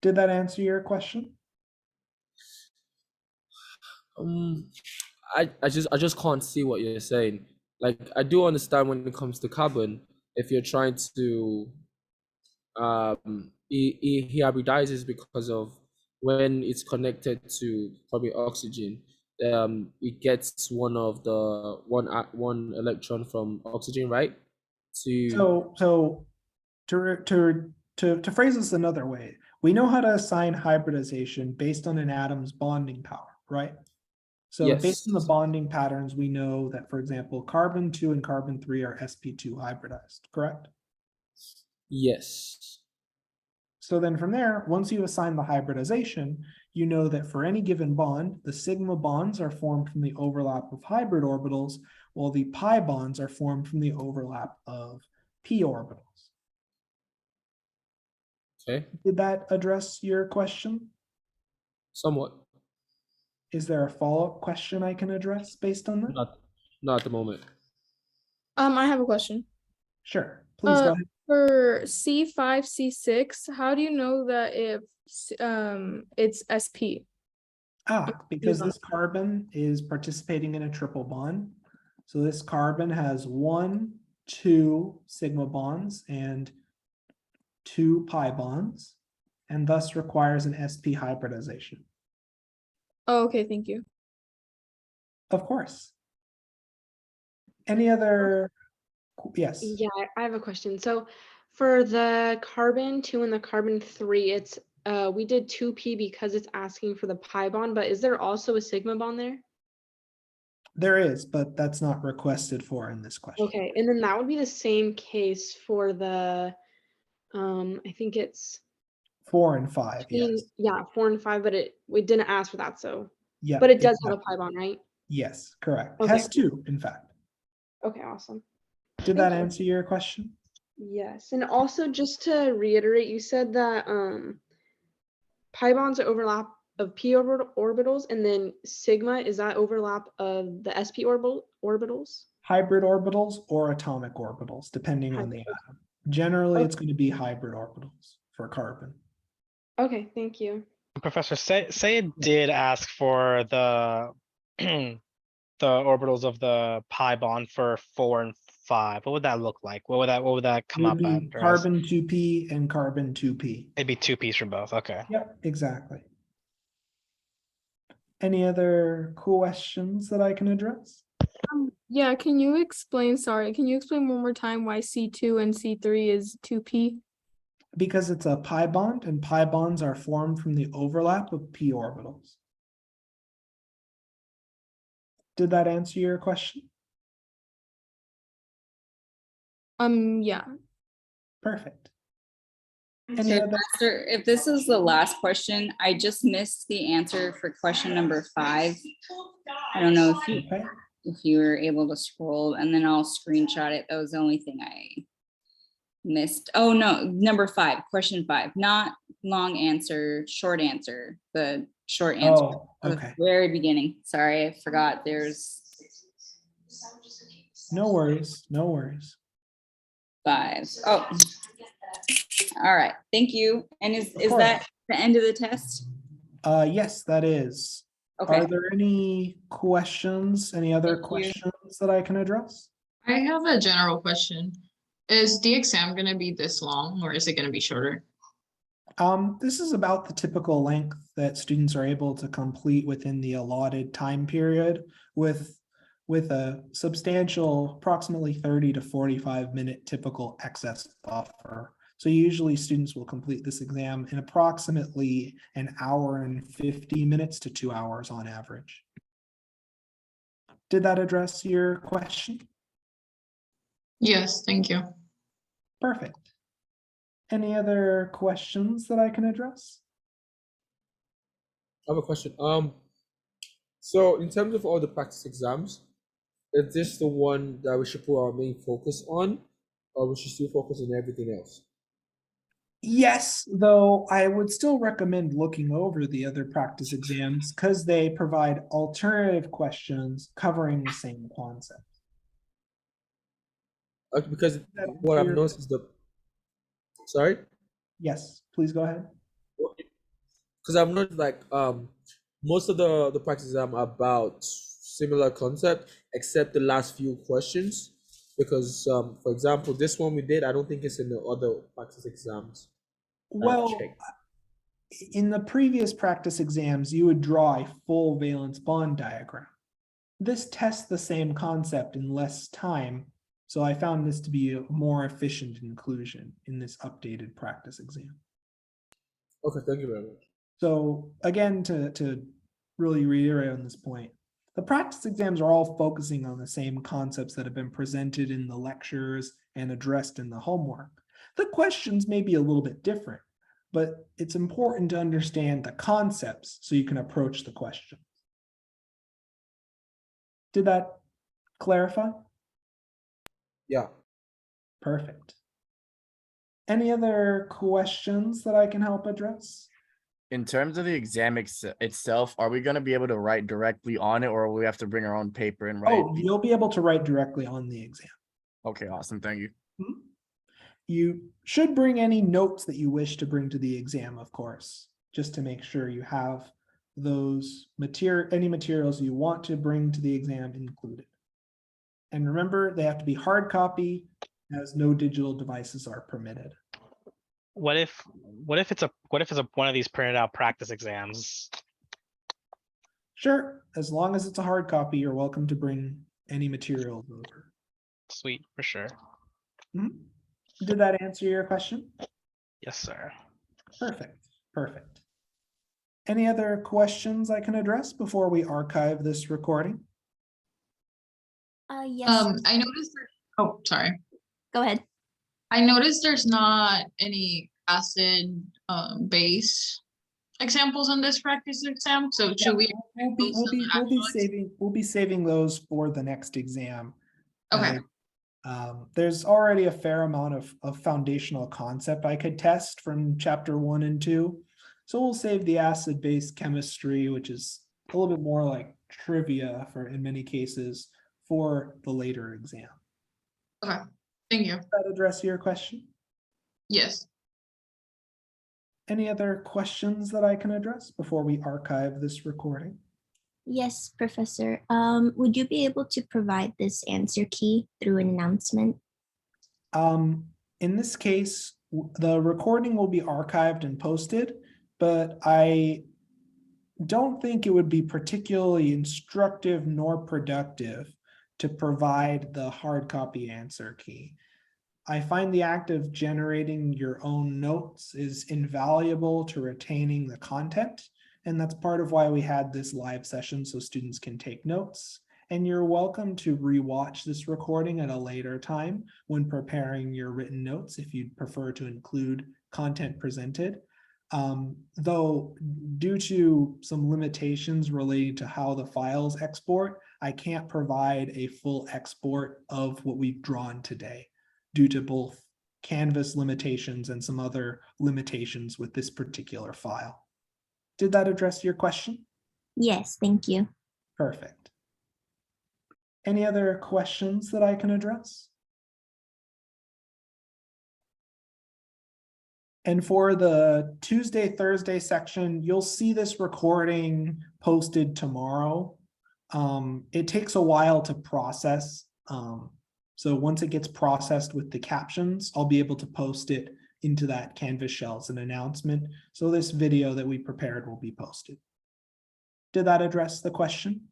Did that answer your question? I just can't see what you're saying. Like, I do understand when it comes to carbon, if you're trying to he hybridizes because of when it's connected to probably oxygen, it gets one electron from oxygen, right? So to phrase this another way, we know how to assign hybridization based on an atom's bonding power, right? So based on the Yes. bonding patterns, we know that, for example, carbon 2 and carbon 3 are sp2 hybridized, correct? Yes. So then from there, once you assign the hybridization, you know that for any given bond, the sigma bonds are formed from the overlap of hybrid orbitals, while the pi bonds are formed from the overlap of p orbitals. Okay. Did that address your question? Somewhat. Is there a follow-up question I can address based on that? Not at the moment. I have a question. Sure, please go ahead. For C5, C6, how do you know that if it's SP? Because this carbon is participating in a triple bond. So this carbon has 1, 2 sigma bonds and 2 pi bonds, and thus requires an sp hybridization. Oh, okay, thank you. Of course. Any other? Yes. Yeah, I have a question. So for the carbon 2 and the carbon 3, it's we did 2p because it's asking for the pi bond, but is there also a sigma bond there? There is, but that's not requested for in this question. Okay, and then that would be the same case for the I think it's 4 and 5, yes. yeah, 4 and 5, but we didn't ask for that, so Yeah. but it does have a pi bond, right? Yes, correct. Okay. Has 2, in fact. Okay, awesome. Did that answer your question? Yes, and also just to reiterate, you said that pi bonds are overlap of p orbitals, and then sigma is that overlap of the sp orbitals? Hybrid orbitals or atomic orbitals, depending on the atom. Generally, it's going to be hybrid orbitals for carbon. Okay, thank you. Professor, say it did ask for the the orbitals of the pi bond for 4 and 5. What would that look like? What would that come It up would be under? carbon 2p and carbon 2p. It'd be 2p's for both. Okay. Yep, exactly. Any other questions that I can address? Yeah, can you explain one more time why C2 and C3 is 2p? Because it's a pi bond, and pi bonds are formed from the overlap of p orbitals. Did that answer your question? Yeah. Perfect. So, Pastor, if this is the last question, I just missed the answer for question number 5. I don't know if you were able to scroll, and then I'll screenshot it. That was the only thing I missed. Oh no, number 5, question 5, not long answer, short answer, the short answer. Oh, okay. The very beginning. Sorry, I forgot. No worries, no worries. 5. Oh, all right. Thank you. And is course. that the end of the test? Yes, that is. Okay. Are there any questions, any other Thank you. questions that I can address? I have a general question. Is the exam gonna be this long or is it gonna be shorter? This is about the typical length that students are able to complete within the allotted time period with a substantial approximately 30 to 45 minute typical excess buffer. So usually students will complete this exam in approximately an hour and 50 minutes to 2 hours on average. Did that address your question? Yes, thank you. Perfect. Any other questions that I can address? I have a question. So in terms of all the practice exams, is this the one that we should put our main focus on, or we should still focus on everything else? Yes, though I would still recommend looking over the other practice exams because they provide alternative questions covering the same concept. Because That what I've answer your- noticed is sorry? Yes, please go ahead. Because I've noticed most of the practice exam are about similar concept, except the last few questions. Because for example, this one we did, I don't think it's in the other practice exams. Well, in the previous practice exams, you would draw a full valence bond diagram. This tests the same concept in less time, so I found this to be a more efficient inclusion in this updated practice exam. Okay, thank you very much. So again, to really reiterate on this point, the practice exams are all focusing on the same concepts that have been presented in the lectures and addressed in the homework. The questions may be a little bit different, but it's important to understand the concepts so you can approach the question. Did that clarify? Yeah. Perfect. Any other questions that I can help address? In terms of the exam itself, are we going to be able to write directly on it, or will we have to bring our own paper and write? Oh, you'll be able to write directly on the exam. Okay, awesome. Thank you. You should bring any notes that you wish to bring to the exam, of course, just to make sure you have those any materials you want to bring to the exam included. And remember, they have to be hard copy, as no digital devices are permitted. What if it's one of these printed out practice exams? Sure, as long as it's a hard copy, you're welcome to bring any materials over. Sweet, for sure. Did that answer your question? Yes, sir. Perfect, perfect. Any other questions I can address before we archive this recording? Yes. I noticed oh, sorry. Go ahead. I noticed there's not any acid base examples in this practice exam. So should we? We'll be saving those for the next exam. Okay. There's already a fair amount of foundational concept I could test from chapter 1 and 2. So we'll save the acid-base chemistry, which is a little bit more like trivia in many cases, for the later exam. Okay, thank you. Does that address your question? Yes. Any other questions that I can address before we archive this recording? Yes, Professor. Would you be able to provide this answer key through an announcement? In this case, the recording will be archived and posted, but I don't think it would be particularly instructive nor productive to provide the hard copy answer key. I find the act of generating your own notes is invaluable to retaining the content, and that's part of why we had this live session so students can take notes. And you're welcome to rewatch this recording at a later time when preparing your written notes if you'd prefer to include content presented. Though due to some limitations related to how the files export, I can't provide a full export of what we've drawn today due to both Canvas limitations and some other limitations with this particular file. Did that address your question? Yes, thank you. Perfect. Any other questions that I can address? And for the Tuesday, Thursday section, you'll see this recording posted tomorrow. It takes a while to process. So once it gets processed with the captions, I'll be able to post it into that Canvas shell as an announcement. So this video that we prepared will be posted. Did that address the question?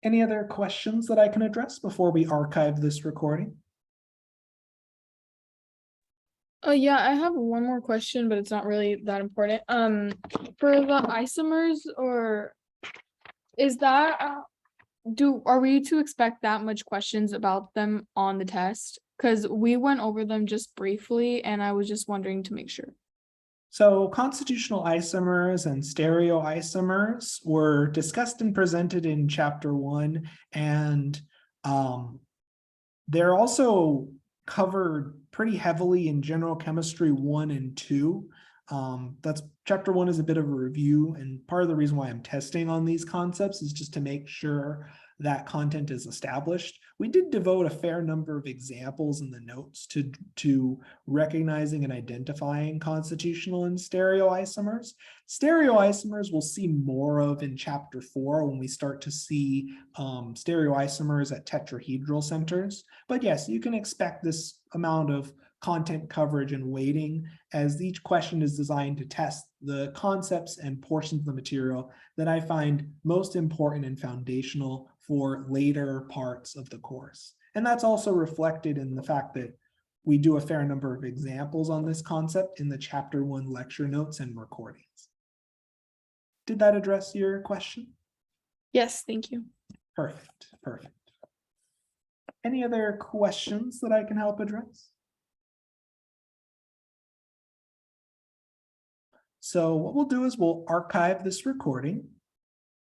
Any other questions that I can address before we archive this recording? Yeah, I have one more question, but it's not really that important. For the isomers, or is that are we to expect that much questions about them on the test? Because we went over them just briefly, and I was just wondering to make sure. So constitutional isomers and stereoisomers were discussed and presented in chapter 1, and they're also covered pretty heavily in general chemistry 1 and 2. That's chapter 1 is a bit of a review, and part of the reason why I'm testing on these concepts is just to make sure that content is established. We did devote a fair number of examples in the notes to recognizing and identifying constitutional and stereoisomers. Stereoisomers we'll see more of in chapter 4 when we start to see stereoisomers at tetrahedral centers. But yes, you can expect this amount of content coverage and weighting, as each question is designed to test the concepts and portions of the material that I find most important and foundational for later parts of the course. And that's also reflected in the fact that we do a fair number of examples on this concept in the chapter 1 lecture notes and recordings. Did that address your question? Yes, thank you. Perfect, perfect. Any other questions that I can help address? So what we'll do is we'll archive this recording.